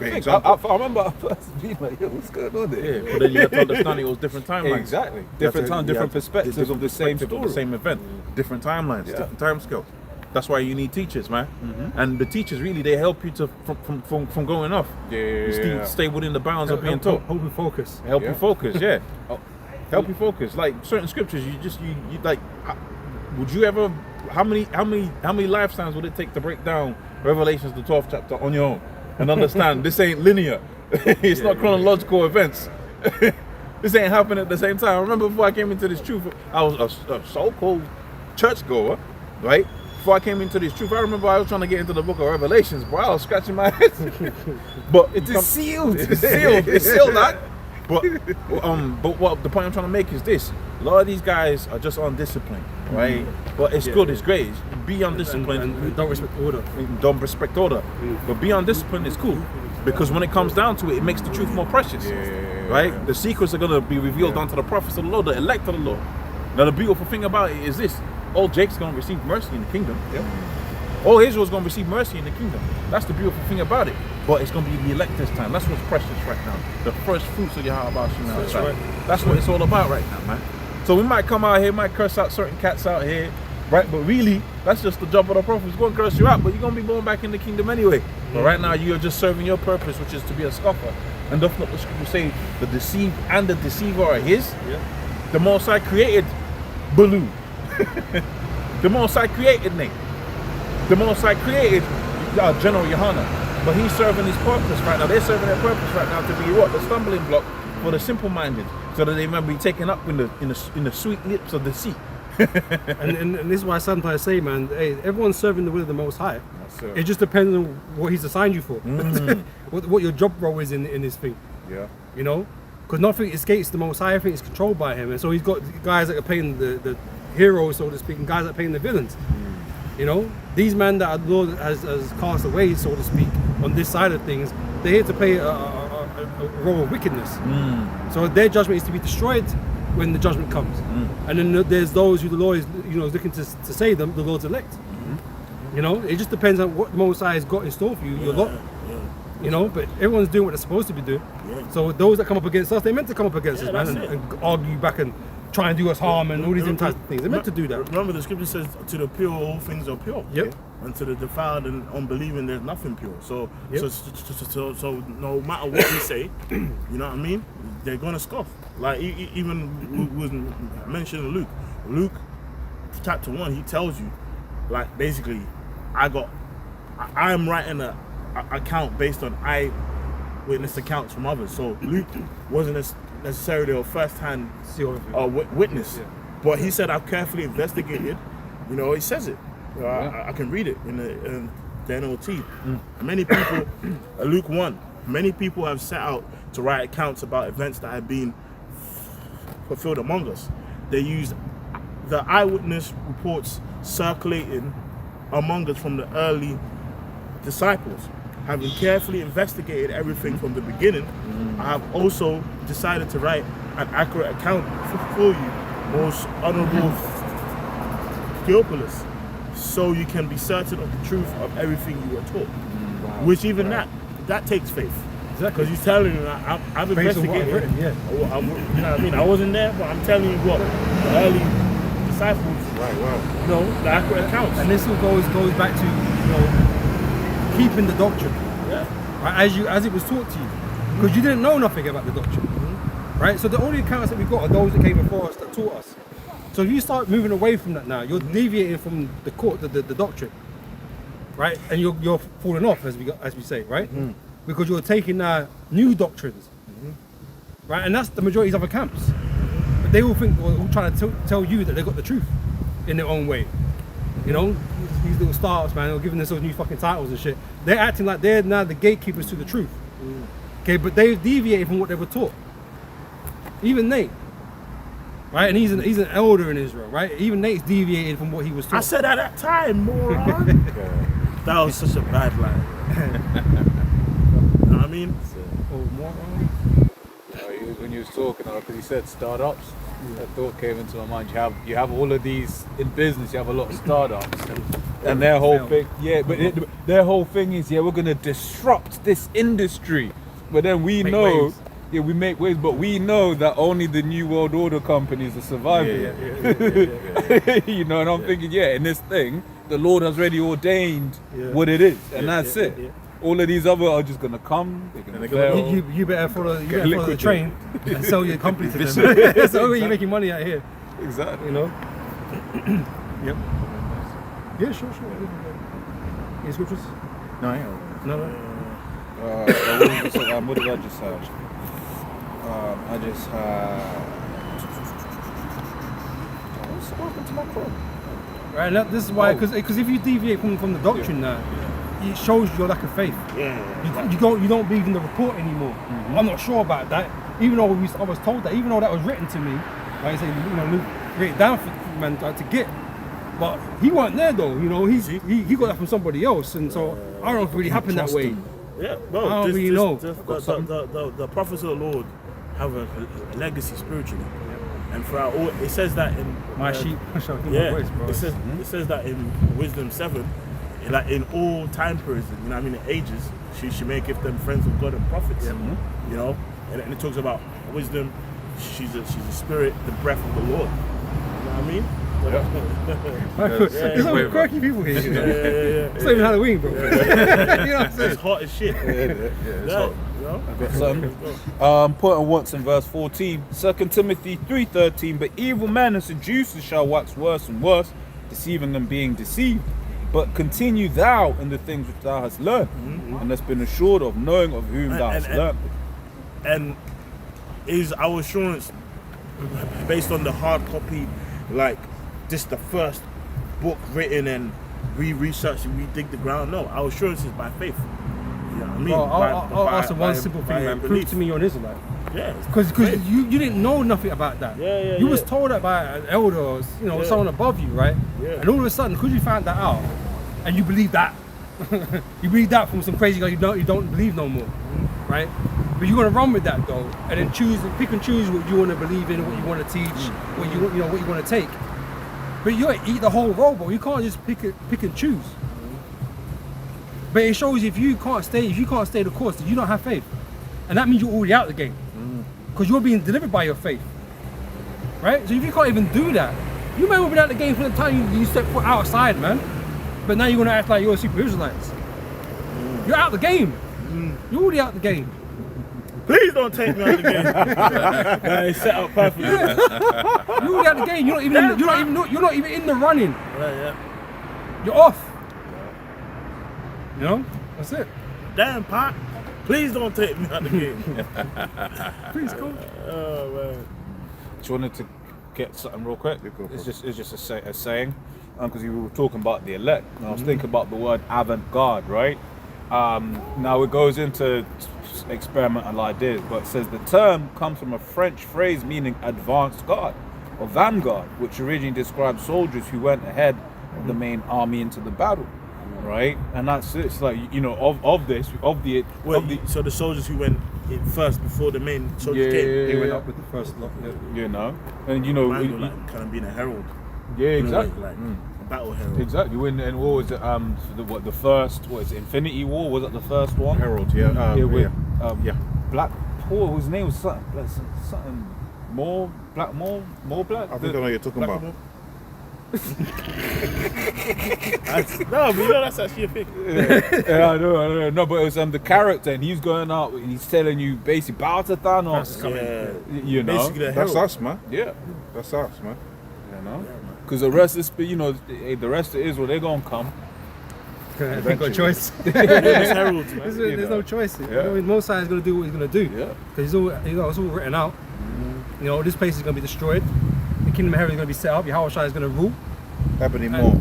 Speaker 1: thing.
Speaker 2: example.
Speaker 1: I remember first being like, yo, what's going on there?
Speaker 2: Yeah, but then you have to understand it was different timelines.
Speaker 1: Exactly.
Speaker 2: You have
Speaker 1: Different
Speaker 2: to-
Speaker 1: time,
Speaker 2: you
Speaker 1: different
Speaker 2: have
Speaker 1: perspectives
Speaker 2: different
Speaker 1: of the same
Speaker 2: perspective
Speaker 1: story.
Speaker 2: of the same event, different timelines,
Speaker 1: Yeah.
Speaker 2: different time scales. That's why you need teachers, man. And the teachers really they help you to from going off. You stay within the bounds of being taught.
Speaker 3: Hope and focus.
Speaker 2: Help
Speaker 1: Yeah.
Speaker 2: you focus, yeah. Help you focus. Like certain scriptures, you like. Would you ever? How many lifetimes would it take to break down Revelations the 12th chapter on your own and understand this ain't linear? It's not chronological events. This ain't happening at the same time. I remember before I came into this truth, I was a so-called churchgoer, right? Before I came into this truth, I remember I was trying to get into the book of Revelations, but I was scratching my head. But
Speaker 1: It is sealed.
Speaker 2: it's sealed. It's sealed, that. But what the point I'm trying to make is this: a lot of these guys are just undisciplined, right? But it's good, it's great. Be undisciplined,
Speaker 3: And don't respect order.
Speaker 2: don't respect order. But be undisciplined is cool because when it comes down to it, it makes the truth more precious, right? The secrets are gonna be revealed unto the prophets of the Lord, the elect of the Lord. Now the beautiful thing about it is this: all Jake's gonna receive mercy in the kingdom. All Israel's gonna receive mercy in the kingdom. That's the beautiful thing about it. But it's gonna be the elect this time. That's what's precious right now. The first fruits of Yahweh Shema.
Speaker 3: That's right.
Speaker 2: That's what it's all about right now, man. So we might come out here, might curse out certain cats out here, right? But really, that's just the job of the prophet. He's gonna curse you out, but you're gonna be born back in the kingdom anyway. But right now, you're just serving your purpose, which is to be a scoffer. And doth not the scripture say the deceived and the deceiver are his?
Speaker 3: Yeah.
Speaker 2: The Most High created Baloo. The Most High created Nate. The Most High created General Yohana. But he's serving his purpose right now. They're serving their purpose right now to be what? The stumbling block for the simple-minded, so that they might be taken up in the sweet lips of the sea.
Speaker 3: And this is why I sometimes say, man, hey, everyone's serving the will of the Most High.
Speaker 1: sir.
Speaker 3: It just depends on what He's assigned you for, what your job role is in this thing.
Speaker 1: Yeah.
Speaker 3: You know, because nothing escapes the Most High. Everything is controlled by Him, and so He's got guys that are playing the heroes, so to speak, and guys that are playing the villains. You know, these men that the Lord has cast away, so to speak, on this side of things, they're here to play a role of wickedness. So their judgment is to be destroyed when the judgment comes. And then there's those who the Lord is, looking to save them, the Lord's elect. You know, it just depends on what the Most High has got in store for you, your lot. You know, but everyone's doing what they're supposed to be doing. So those that come up against us, they're meant to come up against us, man, and argue back and try and do us harm and all these different types of things. They're meant to do that.
Speaker 4: Remember, the scripture says, "To the pure, all things are pure."
Speaker 3: Yep.
Speaker 4: And to the defiled and unbelieving, there's nothing pure. So,
Speaker 3: Yep.
Speaker 4: so no matter what we say, you know what I mean? They're gonna scoff. Like even was mentioned Luke. Luke, chapter 1, he tells you, like basically, I am writing a account based on eyewitness accounts from others. So Luke wasn't necessarily a first-hand
Speaker 3: See all of you.
Speaker 4: witness,
Speaker 3: Yeah.
Speaker 4: but he said, I've carefully investigated. You know, he says it. I can read it in the NLT. Many people, Luke 1, many people have set out to write accounts about events that have been fulfilled among us. They used the eyewitness reports circulating among us from the early disciples. Having carefully investigated everything from the beginning, I have also decided to write an accurate account for you, most honorable Theophilus, so you can be certain of the truth of everything you were taught. Which even that takes faith.
Speaker 3: Exactly.
Speaker 4: Because he's telling you, I've
Speaker 3: Based on what I've
Speaker 4: investigated.
Speaker 3: written, yeah.
Speaker 4: You know what I mean? I wasn't there, but I'm telling you what the early disciples,
Speaker 2: Right.
Speaker 4: you know, the accurate accounts.
Speaker 3: And this all goes back to, you know, keeping the doctrine,
Speaker 4: Yeah.
Speaker 3: right, as it was taught to you, because you didn't know nothing about the doctrine, right? So the only accounts that we got are those that came before us that taught us. So if you start moving away from that now, you're deviating from the doctrine, right? And you're falling off, as we say, right? Because you're taking new doctrines, right? And that's the majority of other camps. But they all think, well, all trying to tell you that they got the truth in their own way. You know, these little startups, man, they're giving themselves new fucking titles and shit. They're acting like they're now the gatekeepers to the truth. Okay, but they've deviated from what they were taught. Even Nate, right? And he's an elder in Israel, right? Even Nate's deviated from what he was taught.
Speaker 4: I said at that time, moron. That was such a bad line. You know what I mean?
Speaker 3: Oh, moron.
Speaker 1: When you was talking, because you said startups, that thought came into my mind. You have all of these in business. You have a lot of startups, and their whole thing, their whole thing is, we're gonna disrupt this industry. But then we
Speaker 3: Make
Speaker 1: know,
Speaker 3: waves.
Speaker 1: we make waves, but we know that only the New World Order companies are surviving. You know, and I'm thinking, in this thing, the Lord has already ordained what it is, and that's it. All of these other are just gonna come. They're gonna fail.
Speaker 3: You better follow the
Speaker 1: liquidated.
Speaker 3: train and sell your company to them. That's the only way you're making money out here.
Speaker 1: Exactly.
Speaker 3: You know? Yep. Yeah, sure. Any scriptures?
Speaker 2: No, yeah.
Speaker 3: No.
Speaker 1: What did I just have? I just had. What's happened to my phone?
Speaker 3: Right, and this is why, because if you deviate from the doctrine now, it shows your lack of faith.
Speaker 4: Yeah.
Speaker 3: You don't believe in the report anymore. I'm not sure about that. Even though I was told that, even though that was written to me, like I say, you know, Luke wrote it down for man to get. But he wasn't there though. You know, he got that from somebody else, and so I don't know if it really happened that way.
Speaker 4: Yeah,
Speaker 3: I don't really know.
Speaker 4: The prophets of the Lord have a legacy spiritually, and throughout all, it says that in
Speaker 3: My sheep shall hear
Speaker 4: yeah,
Speaker 3: my voice, bro.
Speaker 4: it says that in Wisdom 7, like in all time periods, you know what I mean, in ages, she may give them friends of God and prophets, you know, and it talks about wisdom. She's a spirit, the breath of the Lord. You know what I mean?
Speaker 3: There's some quirky people here. You know?
Speaker 4: Yeah.
Speaker 3: It's not even Halloween, bro. You know what I'm saying?
Speaker 4: It's hot as shit.
Speaker 2: It's hot.
Speaker 4: You know?
Speaker 1: I've got something. Put on once in verse 14, 2 Timothy 3:13. But evil men and seducers shall wax worse and worse, deceiving them being deceived. But continue thou in the things which thou hast learned, and hast been assured of, knowing of whom thou hast learned.
Speaker 4: And is our assurance based on the hard copy, like just the first book written and we research and we dig the ground? No, our assurance is by faith. You know what I mean?
Speaker 3: I'll ask one simple thing, man. Prove to me you're an Israelite.
Speaker 4: Yeah.
Speaker 3: Because you didn't know nothing about that. You was told that by an elder or someone above you, right?
Speaker 4: Yeah.
Speaker 3: And all of a sudden, because you found that out, and you believe that, you believe that from some crazy guy you don't believe no more, right? But you're gonna run with that though, and then pick and choose what you want to believe in, what you want to teach, what you want to take. But you gotta eat the whole roll, bro. You can't just pick and choose. But it shows if you can't stay the course, that you don't have faith, and that means you're already out the game, because you're being delivered by your faith, right? So if you can't even do that, you may have been out the game from the time you step foot outside, man. But now you're gonna act like you're a super Israelites. You're out the game. You're already out the game.
Speaker 4: Please don't take me out of the game. Nah, it's set up perfectly.
Speaker 3: You're already out the game. You're not even in the running.
Speaker 4: Yeah.
Speaker 3: You're off. You know? That's it.
Speaker 4: Damn, Pop. Please don't take me out of the game.
Speaker 3: Please go.
Speaker 4: Oh man.
Speaker 1: Just wanted to get something real quick. It's just a saying, because we were talking about the elect, and I was thinking about the word avant-garde, right? Now it goes into experimental ideas, but it says the term comes from a French phrase meaning advanced guard or vanguard, which originally described soldiers who went ahead of the main army into the battle, right? And that's it. It's like,
Speaker 4: So the soldiers who went in first before the main soldiers came,
Speaker 3: They went up with the first lot.
Speaker 1: and
Speaker 4: like kind of being a herald.
Speaker 1: exactly.
Speaker 4: Like a battle herald.
Speaker 1: Exactly. And what was it? The first? What is it? Infinity War? Was it the first one?
Speaker 2: Herald,
Speaker 1: Black Paul. His name was something more black.
Speaker 2: I think I know what you're talking about.
Speaker 4: No, but you know that's actually a thing.
Speaker 1: Yeah, I know. No, but it was the character, and he's going out and he's telling you basically bow to Thanos.
Speaker 4: Yeah.
Speaker 1: You know,
Speaker 4: Basically, the
Speaker 2: That's
Speaker 4: hero.
Speaker 2: us, man.
Speaker 1: yeah,
Speaker 2: That's us, man.
Speaker 1: you know, because the rest is, you know, the rest of Israel, they're gonna come.
Speaker 3: Ain't got a choice.
Speaker 4: It's heralds, man.
Speaker 3: There's no choice.
Speaker 1: Yeah.
Speaker 3: Mosai is going to do what he's going to do.
Speaker 1: Yeah.
Speaker 3: Because it's all written out. You know, this place is going to be destroyed. The kingdom of heaven is going to be set up. Yahweh Shai is going to rule.
Speaker 2: Ebony Moore.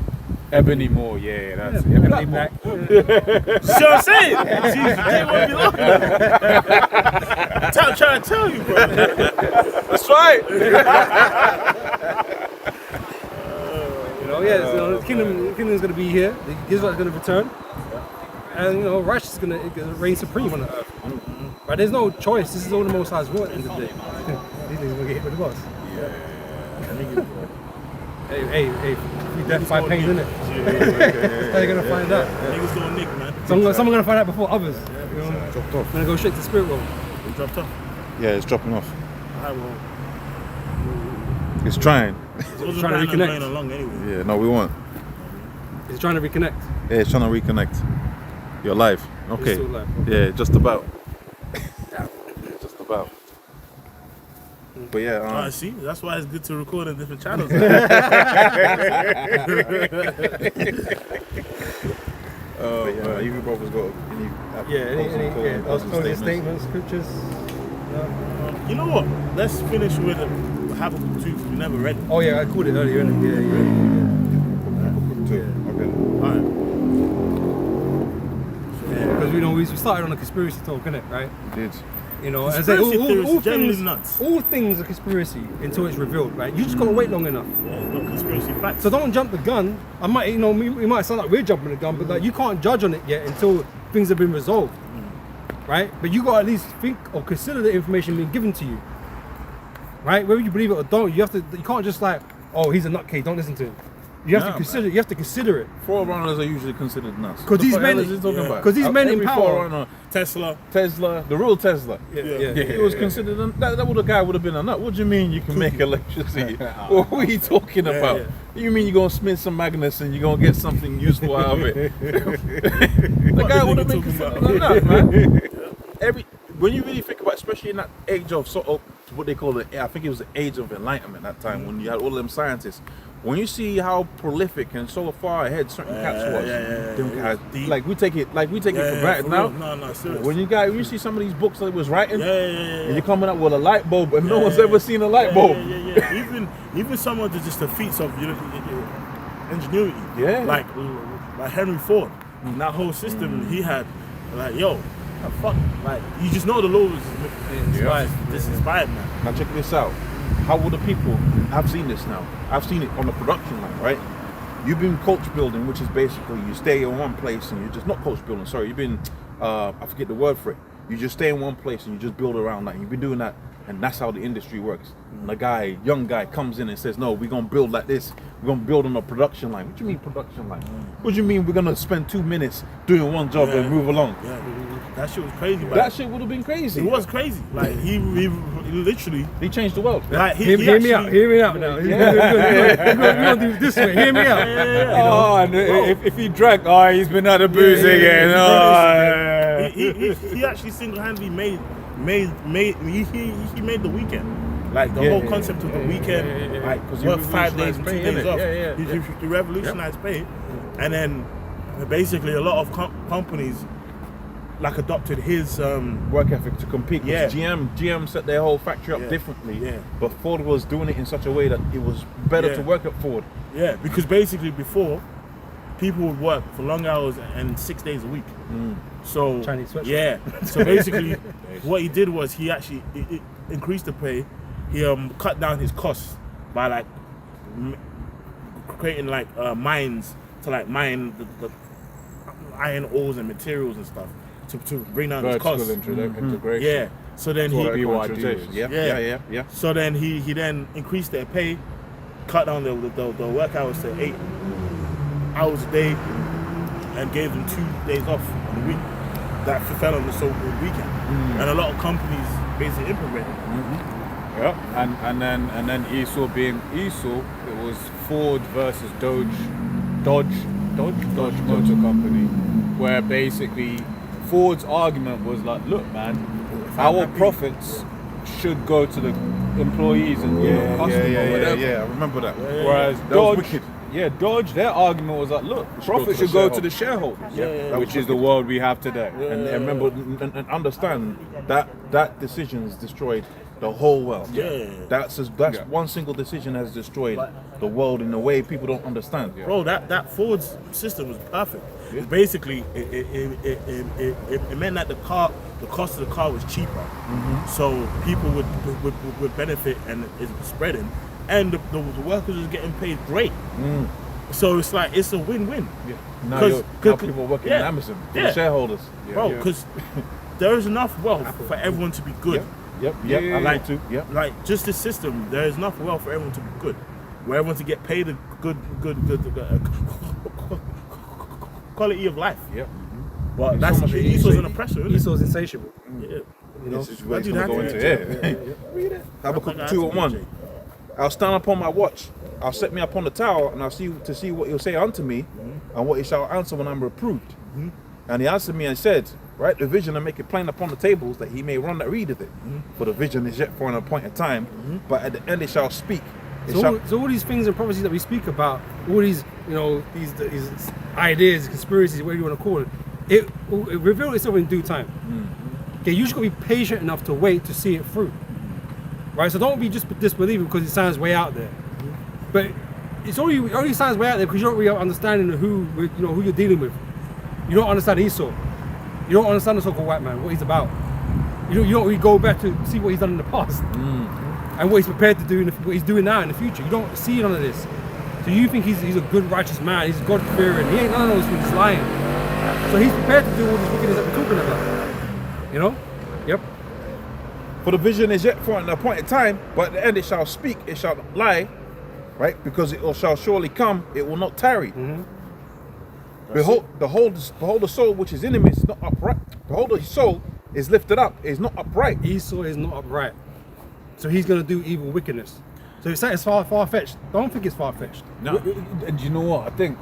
Speaker 1: Ebony Moore, yeah, that's
Speaker 3: Yeah,
Speaker 1: Ebony
Speaker 3: black,
Speaker 1: Moore.
Speaker 3: black.
Speaker 4: See what I'm saying? See, they won't be looking at I'm trying to tell you, bro.
Speaker 1: That's right.
Speaker 3: You know, yeah, so the kingdom is going to be here. The Israel is going to return. And, you know, righteousness is going to reign supreme on the earth. Right, there's no choice. This is all the Most High's will at the end of the day. These things are going to get hit with the bus. Hey, free death by pain, innit? How you going to find out?
Speaker 4: Niggas going nick, man.
Speaker 3: Someone going to find out before others. You know?
Speaker 2: Dropped off.
Speaker 3: Going to go straight to spirit world.
Speaker 4: We dropped off.
Speaker 2: Yeah, it's dropping off.
Speaker 4: I will.
Speaker 2: It's trying.
Speaker 4: It wasn't
Speaker 3: Trying to
Speaker 4: planning on
Speaker 3: reconnect.
Speaker 4: going along anyway.
Speaker 2: Yeah, no, we won't.
Speaker 3: He's trying to reconnect.
Speaker 2: Yeah, it's trying to reconnect. You're live. Okay.
Speaker 3: still live,
Speaker 2: Yeah, just about. Just about. But yeah,
Speaker 4: Ah, see, that's why it's good to record on different channels.
Speaker 2: but yeah, you brothers got any
Speaker 3: Closing statements, scriptures.
Speaker 4: You know what? Let's finish with Habakkuk 2 because we never read it.
Speaker 3: Oh yeah, I called it earlier, innit?
Speaker 4: All right.
Speaker 3: Because we started on a conspiracy talk, innit? Right?
Speaker 2: We did.
Speaker 3: You know, and I say
Speaker 4: Conspiracy theories are generally
Speaker 3: things,
Speaker 4: nuts.
Speaker 3: all things are conspiracy until it's revealed, right? You just gotta wait long enough.
Speaker 4: Yeah, no conspiracy facts.
Speaker 3: So don't jump the gun. I might, you know, we might sound like we're jumping the gun, but like you can't judge on it yet until things have been resolved, right? But you gotta at least think or consider the information being given to you, right? Whether you believe it or don't, you can't just like, oh, he's a nutcase, don't listen to him. You have
Speaker 2: Nah,
Speaker 3: to consider. You have to consider it.
Speaker 2: Forerunners are usually considered nuts.
Speaker 3: 'Cause these men-
Speaker 2: is he talking about?
Speaker 3: 'cause these men in
Speaker 2: Every
Speaker 3: power-
Speaker 2: Forerunner,
Speaker 4: Tesla.
Speaker 2: Tesla, the real Tesla.
Speaker 3: Yeah.
Speaker 2: It was considered that would a guy would have been a nut. What do you mean you can make electricity? What are you talking about? You mean you're gonna smith some magnets and you're gonna get something useful out of it? The guy would have been
Speaker 4: talking
Speaker 2: considered
Speaker 4: about?
Speaker 2: a nut, man. When you really think about, especially in that age of sort of what they call it, I think it was the age of enlightenment that time when you had all of them scientists. When you see how prolific and so far ahead certain cats was, them guys,
Speaker 4: Deep.
Speaker 2: like we take it for granted now.
Speaker 4: No, seriously.
Speaker 2: When you see some of these books that it was writing,
Speaker 4: Yeah.
Speaker 2: and you're coming up with a light bulb, and no one's ever seen a light bulb.
Speaker 4: Yeah. Even some of the just the feats of ingenuity.
Speaker 2: Yeah.
Speaker 4: Like Henry Ford, that whole system he had. Like the fuck, like you just know the law was inspired. This is inspired, man.
Speaker 2: Now check this out. How will the people? I've seen this now. I've seen it on the production line, right? You've been coach building, which is basically you stay in one place and you're just not coach building. Sorry, you've been I forget the word for it. You just stay in one place and you just build around that. You've been doing that, and that's how the industry works. And a young guy comes in and says, "No, we're gonna build like this. We're gonna build on a production line." What do you mean production line? What do you mean we're gonna spend 2 minutes doing one job and move along?
Speaker 4: Yeah, that shit was crazy.
Speaker 2: That shit would have been crazy.
Speaker 4: It was crazy. Like he literally.
Speaker 2: He changed the world.
Speaker 4: Like
Speaker 3: Hear me out now. We're gonna do it this way. Hear me out.
Speaker 1: Oh, and if he drank, he's been out of booze again.
Speaker 4: He actually single-handedly made the weekend. Like the whole concept of the weekend, like work 5 days and 2 days off. He revolutionized pay, and then basically a lot of companies like adopted his
Speaker 2: work ethic to compete.
Speaker 4: Yeah.
Speaker 2: GM set their whole factory up differently.
Speaker 4: Yeah.
Speaker 2: But Ford was doing it in such a way that it was better to work at Ford.
Speaker 4: Yeah, because basically before people would work for long hours and 6 days a week. So
Speaker 3: Chinese sweatshop.
Speaker 4: yeah. So basically, what he did was he actually increased the pay. He cut down his costs by like creating like mines to like mine the iron ores and materials and stuff to bring down his costs.
Speaker 1: Integration.
Speaker 4: Yeah. So then
Speaker 2: Yeah.
Speaker 4: So then he then increased their pay, cut down the work hours to 8 hours a day, and gave them 2 days off in the week. That fell on the so-called weekend, and a lot of companies basically implemented it.
Speaker 1: Yeah, and then Esau being Esau, it was Ford versus Dodge Motor Company, where basically Ford's argument was like, look, man, our profits should go to the employees and customer, whatever.
Speaker 2: I remember that.
Speaker 1: Whereas
Speaker 2: That was
Speaker 1: Dodge,
Speaker 2: wicked.
Speaker 1: Dodge, their argument was like, look, profit should go to the shareholders,
Speaker 2: That
Speaker 1: which
Speaker 2: was
Speaker 1: is the world we have today.
Speaker 2: And remember and understand that decision has destroyed the whole world. That's one single decision has destroyed the world in a way people don't understand.
Speaker 4: Bro, that Ford's system was perfect. It basically it meant that the cost of the car was cheaper, so people would benefit, and it's spreading, and the workers was getting paid great. So it's like it's a win-win.
Speaker 2: Now people are working in Amazon for the shareholders.
Speaker 4: Bro, because there is enough wealth for everyone to be good.
Speaker 2: I like to.
Speaker 4: Like just this system, there is enough wealth for everyone to be good, where everyone to get paid a good quality of life. But that's Esau's an oppressor, isn't it?
Speaker 3: Esau's insatiable.
Speaker 4: You know,
Speaker 2: This is where
Speaker 4: I
Speaker 2: it's
Speaker 4: do
Speaker 2: gonna
Speaker 4: that
Speaker 2: go
Speaker 4: to
Speaker 2: into
Speaker 4: it.
Speaker 2: here. Read it. Habakkuk 2:1. I'll stand upon my watch. I'll set me upon the tower, and I'll see what he'll say unto me, and what he shall answer when I'm reproved. And he answered me and said, write the vision and make it plain upon the tables, that he may run that readeth it. For the vision is yet for an appointed time, but at the end it shall speak.
Speaker 3: So all these things and prophecies that we speak about, all these, these ideas, conspiracies, whatever you want to call it, it reveals itself in due time. Okay, you just got to be patient enough to wait to see it through. Right? So don't be just disbelieving because it sounds way out there. But it only sounds way out there because you don't really have understanding of who you're dealing with. You don't understand Esau. You don't understand the so-called white man, what he's about. You don't really go back to see what he's done in the past. And what he's prepared to do, what he's doing now in the future. You don't see none of this. So you think he's a good, righteous man, he's God-fearing. He ain't none of those things, he's lying. So he's prepared to do all this wickedness that we're talking about. You know? Yep.
Speaker 2: For the vision is yet for an appointed time, but at the end it shall speak, it shall not lie, right? Because it shall surely come, it will not tarry. Behold the soul which is in him is not upright. Behold, the soul is lifted up, is not upright.
Speaker 3: Esau is not upright. So he's going to do evil wickedness. So it's far-fetched. Don't think it's far-fetched.
Speaker 1: No. And you know what? I think,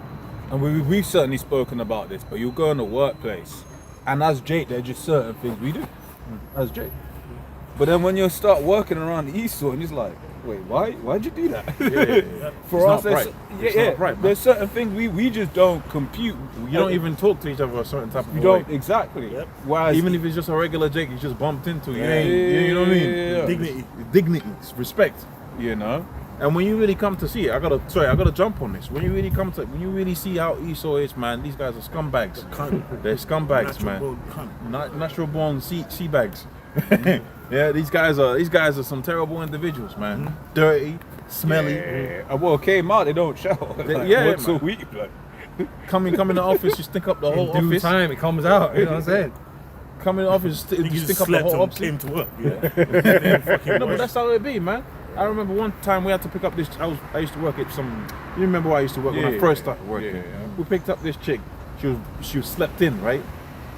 Speaker 1: and we've certainly spoken about this, but you'll go in the workplace, and as Jake, there are just certain things we do, as Jake. But then when you start working around Esau, and he's like, wait, why'd you do that? For us, there's certain things we just don't compute.
Speaker 2: You don't even talk to each other a certain type of way.
Speaker 1: You don't, exactly.
Speaker 2: Whereas even if it's just a regular Jake, you just bumped into. You know what I mean? Dignity, respect.
Speaker 1: You know.
Speaker 2: And when you really come to see it, I gotta jump on this. When you really see how Esau is, man, these guys are scumbags. They're scumbags, man. Natural born sea bags. Yeah, these guys are some terrible individuals, man. Dirty, smelly.
Speaker 1: Well, came out, they don't shower. Once a week, like.
Speaker 2: Come in the office, you stink up the whole
Speaker 3: in due
Speaker 2: office.
Speaker 3: time, it comes out. You know what I'm saying?
Speaker 2: Come in the office, you stink up the whole office.
Speaker 4: Came to work.
Speaker 2: No, but that's how it be, man. I remember one time we had to pick up this. I used to work at some. You remember where I used to work when I first started working? We picked up this chick. She was slept in, right?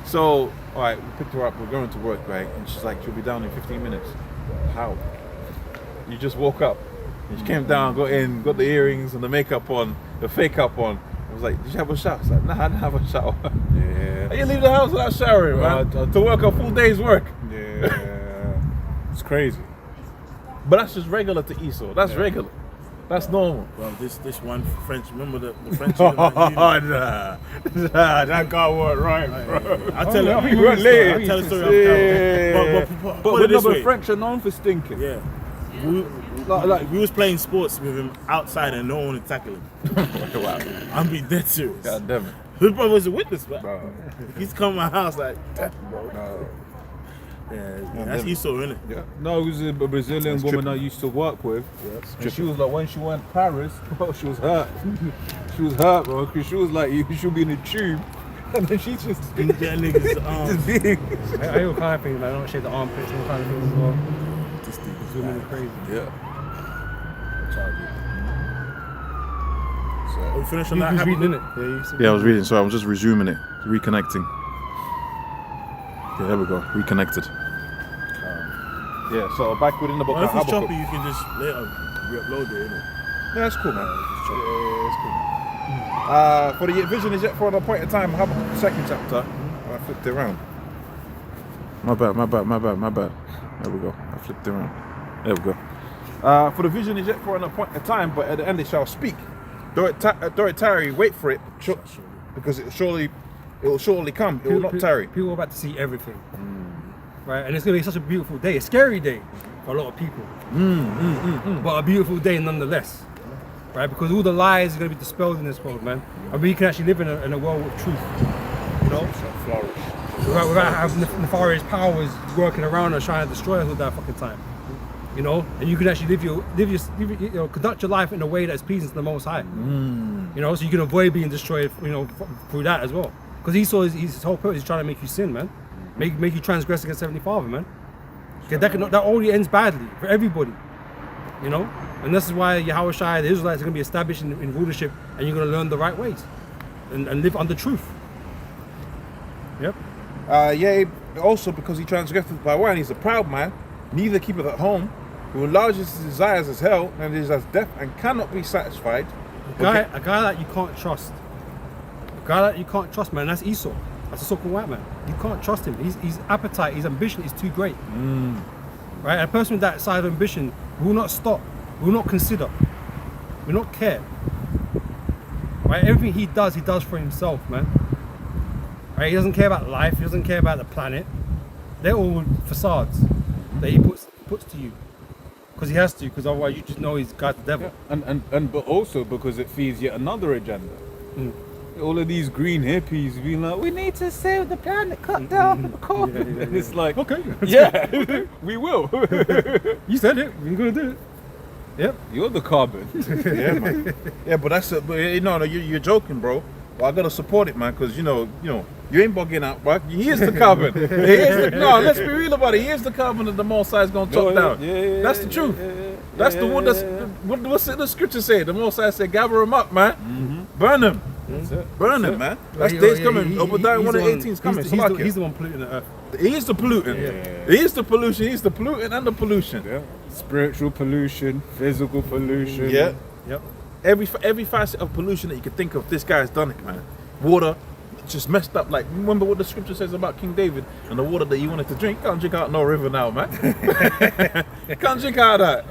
Speaker 2: So, all right, we picked her up. We're going to work, right? And she's like, she'll be down in 15 minutes. How? You just woke up. And she came down, got in, got the earrings and the makeup on, the fake up on. I was like, did you have a shower? She's like, nah, I didn't have a shower.
Speaker 1: Yeah.
Speaker 2: You leave the house without showering, man, to work a full day's work.
Speaker 1: Yeah. It's crazy.
Speaker 2: But that's just regular to Esau. That's regular. That's normal.
Speaker 4: Well, this one French. Remember the French?
Speaker 1: Nah, that guy wasn't right, bro.
Speaker 4: I tell you,
Speaker 1: we weren't late.
Speaker 4: I tell the story.
Speaker 1: But French are known for stinking.
Speaker 4: Yeah. We was playing sports with him outside and no one would tackle him.
Speaker 2: Wow.
Speaker 4: I'm being dead serious.
Speaker 2: God damn it.
Speaker 4: His brother was a witness, man.
Speaker 1: Bro.
Speaker 4: He's come to my house like, bro. Yeah, that's Esau, innit?
Speaker 1: Yeah. No, it was a Brazilian woman I used to work with. And she was like, when she went to Paris, bro, she was hurt. She was hurt, bro, because she was like, you should be in a tube. And then she just
Speaker 4: That nigga's arms.
Speaker 1: just being.
Speaker 3: I all kind of things, like, I don't shave the armpits, all kind of things as well.
Speaker 4: This nigga's
Speaker 3: Zooming crazy.
Speaker 1: Yeah.
Speaker 4: Are we finished on
Speaker 3: You
Speaker 4: that?
Speaker 3: was
Speaker 4: Habakkuk?
Speaker 3: reading, innit?
Speaker 2: Yeah, I was reading, so I was just resuming it, reconnecting. Okay, there we go, reconnected. Yeah, so back within the book
Speaker 4: Well,
Speaker 2: of
Speaker 4: if it's
Speaker 2: Habakkuk.
Speaker 4: choppy, you can just later re-upload it, innit?
Speaker 2: Yeah, that's cool, man. Yeah, that's cool. For the vision is yet for an appointed time. Habakkuk, the second chapter. I flipped it around. My bad. There we go. I flipped it around. There we go. For the vision is yet for an appointed time, but at the end it shall speak. Though it tarry, wait for it, because it will surely come. It will not tarry.
Speaker 3: People are about to see everything, right? And it's gonna be such a beautiful day, a scary day for a lot of people, but a beautiful day nonetheless, right? Because all the lies are gonna be dispelled in this world, man, and we can actually live in a world of truth, you know, without having nefarious powers working around us trying to destroy us all that fucking time. You know, and you can actually conduct your life in a way that's pleasing to the Most High. You know, so you can avoid being destroyed, you know, through that as well. Because his whole purpose is trying to make you sin, man. Make you transgress against Heavenly Father, man. That only ends badly for everybody. You know, and this is why Yahweh Shai, the Israelites, are going to be established in rulership, and you're going to learn the right ways and live under truth. Yep.
Speaker 2: Yea, also because he transgresseth by wine, he's a proud man, neither keepeth at home, who enlarges his desires as hell, and is as deaf and cannot be satisfied.
Speaker 3: A guy that you can't trust. A guy that you can't trust, man. That's Esau. That's a so-called white man. You can't trust him. His appetite, his ambition is too great. Right? And a person with that side of ambition will not stop, will not consider, will not care. Right? Everything he does for himself, man. Right? He doesn't care about life. He doesn't care about the planet. They're all facades that he puts to you. Because he has to, because otherwise you just know he's got the devil.
Speaker 1: And but also because it feeds yet another agenda. All of these green hippies being like, we need to save the planet, cut down the carbon. And it's like,
Speaker 3: Okay.
Speaker 1: yeah, we will.
Speaker 3: You said it. We're going to do it. Yep.
Speaker 1: You're the carbon.
Speaker 2: Yeah, man. Yeah, but that's no, you're joking, bro. Well, I gotta support it, man, because you know, you ain't bugging out, bro. He is the carbon. No, let's be real about it. He is the carbon that the Most High is gonna chop down.
Speaker 1: Yeah,
Speaker 2: that's the truth. That's the one. What's the scripture say? The Most High said, "Gather them up, man. Burn them.
Speaker 1: That's it.
Speaker 2: Burn them, man. That's day's coming. Obadiah 1:18 is coming.
Speaker 3: He's the one polluting the earth.
Speaker 2: He is the pollutant. He is the pollution. He's the pollutant and the pollution.
Speaker 1: Yeah. Spiritual pollution, physical pollution.
Speaker 2: Yeah.
Speaker 3: Yep.
Speaker 2: Every facet of pollution that you could think of, this guy's done it, man. Water, just messed up. Like, remember what the scripture says about King David and the water that he wanted to drink? Can't drink out no river now, man. Can't drink out of that.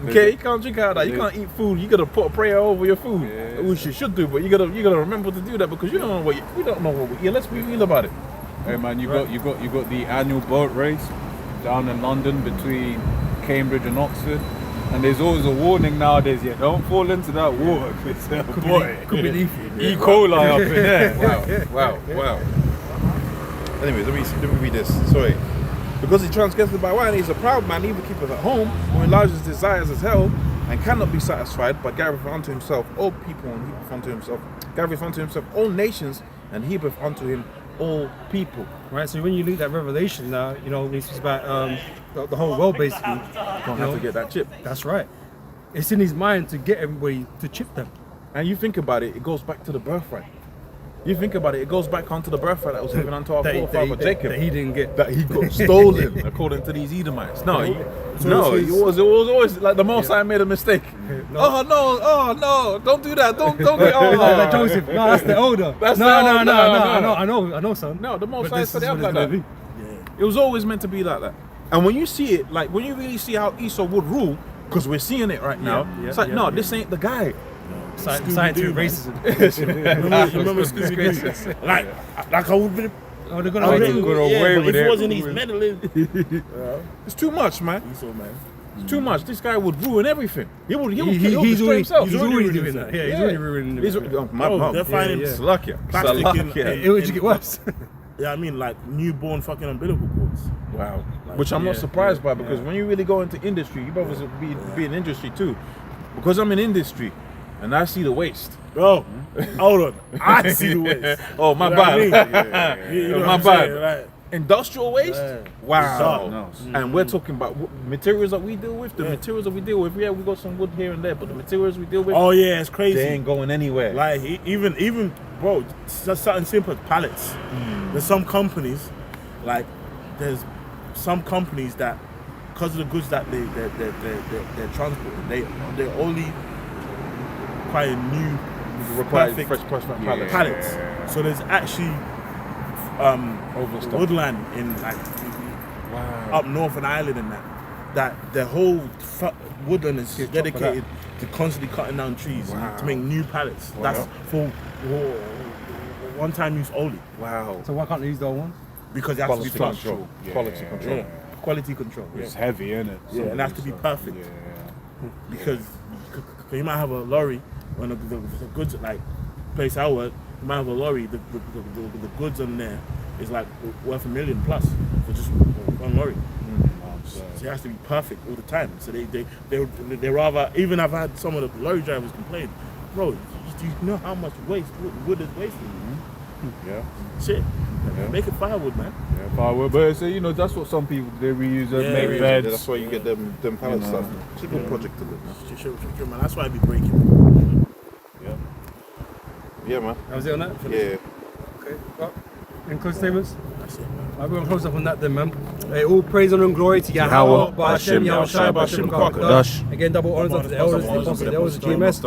Speaker 2: Okay, you can't drink out of that. You can't eat food. You gotta put a prayer over your food, which you should do. But you gotta remember to do that because you don't know what we don't know what we eat. Let's be real about it.
Speaker 1: Hey man, you got the annual boat race down in London between Cambridge and Oxford. And there's always a warning nowadays, don't fall into that water.
Speaker 3: Could be leafy.
Speaker 1: E. coli up in there.
Speaker 2: Wow. Anyways, let me read this. Sorry. Because he transgressed by wine, he's a proud man, neither keepeth at home, who enlarges his desires as hell, and cannot be satisfied, but gathereth unto himself all people, and heapeth unto himself all nations, and heapeth unto him all people.
Speaker 3: Right, so when you look at Revelation now, you know, it's about the whole world basically.
Speaker 2: Don't have to get that chip.
Speaker 3: That's right. It's in his mind to get everybody to chip them.
Speaker 2: And you think about it, it goes back to the birthright. You think about it, it goes back onto the birthright that was given unto our forefather Jacob.
Speaker 3: That he didn't get.
Speaker 2: That he got stolen, according to these Edomites. It was always like the Most High made a mistake.
Speaker 3: No.
Speaker 2: Oh no, don't do that. Don't get
Speaker 3: Like Joseph. No, that's the older.
Speaker 2: That's
Speaker 3: no,
Speaker 2: the
Speaker 3: no,
Speaker 2: older.
Speaker 3: I know, son.
Speaker 2: No, the Most
Speaker 3: But
Speaker 2: High
Speaker 3: this
Speaker 2: set it
Speaker 3: is
Speaker 2: up
Speaker 3: what
Speaker 2: like
Speaker 3: it's
Speaker 2: that.
Speaker 3: gonna be.
Speaker 2: It was always meant to be like that. And when you see it, like when you really see how Esau would rule, because we're seeing it right now, it's like, this ain't the guy.
Speaker 3: Scientific racism.
Speaker 4: Remember Scooby-Doo? Like I would be.
Speaker 3: Oh, they're
Speaker 4: I
Speaker 3: gonna
Speaker 4: would
Speaker 1: away with
Speaker 4: but if
Speaker 1: it.
Speaker 4: it wasn't his meddling.
Speaker 2: It's too much, man.
Speaker 4: So man.
Speaker 2: It's too much. This guy would ruin everything. He would
Speaker 3: He's
Speaker 2: destroy himself.
Speaker 3: already doing that. Yeah, he's already ruining
Speaker 2: He's,
Speaker 3: it.
Speaker 2: my
Speaker 4: Oh,
Speaker 2: mom.
Speaker 4: they're finding
Speaker 2: Salakia.
Speaker 4: plastic in-
Speaker 2: Salakia.
Speaker 3: It would just get worse.
Speaker 4: Yeah, I mean like newborn fucking umbilical cords.
Speaker 2: Wow. Which I'm not surprised by because when you really go into industry, you brothers be in industry too. Because I'm in industry and I see the waste.
Speaker 4: Bro, hold on. I see the waste.
Speaker 2: Oh, my
Speaker 4: You know what I
Speaker 2: bad.
Speaker 4: mean? You know what
Speaker 2: My
Speaker 4: I'm
Speaker 2: bad.
Speaker 4: saying, right?
Speaker 2: Industrial waste?
Speaker 4: Yeah.
Speaker 2: Wow.
Speaker 1: No.
Speaker 2: And we're talking about materials that we deal with. The materials that we deal with, yeah, we got some wood here and there, but the materials we deal with,
Speaker 4: Oh yeah, it's crazy.
Speaker 2: they ain't going anywhere.
Speaker 4: Like even bro, just something simple as pallets. There's some companies, like there's some companies that, because of the goods that they're transporting, they only require new perfect
Speaker 2: fresh pallets.
Speaker 4: pallets. So there's actually
Speaker 1: Overstock.
Speaker 4: woodland in like
Speaker 1: Wow.
Speaker 4: up north in Ireland and that the whole woodland is
Speaker 3: Get chopped for
Speaker 4: dedicated to constantly cutting down trees
Speaker 1: Wow.
Speaker 4: to make new pallets.
Speaker 1: Wow.
Speaker 4: That's for one-time use only,
Speaker 1: Wow.
Speaker 3: So why can't they use the old ones?
Speaker 4: because it has to be
Speaker 2: Quality
Speaker 4: flush.
Speaker 2: control.
Speaker 1: Yeah.
Speaker 2: Quality control.
Speaker 4: Yeah, quality control.
Speaker 1: It's
Speaker 4: Yeah,
Speaker 1: heavy, isn't it?
Speaker 4: yeah, and it has to be perfect.
Speaker 1: Yeah.
Speaker 4: Because you might have a lorry when the goods like place I work, you might have a lorry. The goods on there is like worth $1 million plus for just one lorry. So it has to be perfect all the time. So they rather, even I've had some of the lorry drivers complain, bro, do you know how much wood is wasted?
Speaker 1: Yeah.
Speaker 4: Shit,
Speaker 1: Yeah.
Speaker 4: make it firewood, man.
Speaker 1: Yeah, firewood. But so, you know, that's what some people they reuse as
Speaker 4: Yeah,
Speaker 1: make
Speaker 4: yeah,
Speaker 1: beds.
Speaker 2: That's why you get them pallet
Speaker 1: You know.
Speaker 2: stuff. It's a good project to do, man.
Speaker 4: Sure, man. That's why I be breaking.
Speaker 1: Yeah.
Speaker 2: Yeah, man.
Speaker 3: That was it on that?
Speaker 2: Yeah.
Speaker 3: Okay. Well, in close statements?
Speaker 4: That's it, man.
Speaker 3: I'm going to close up on that then, man. Hey, all praise and glory to Yahweh, Ba'ashem, Yahushua, Ba'ashem, Kakadosh. Again, double honors unto the elders, the apostles, the elders of GMS.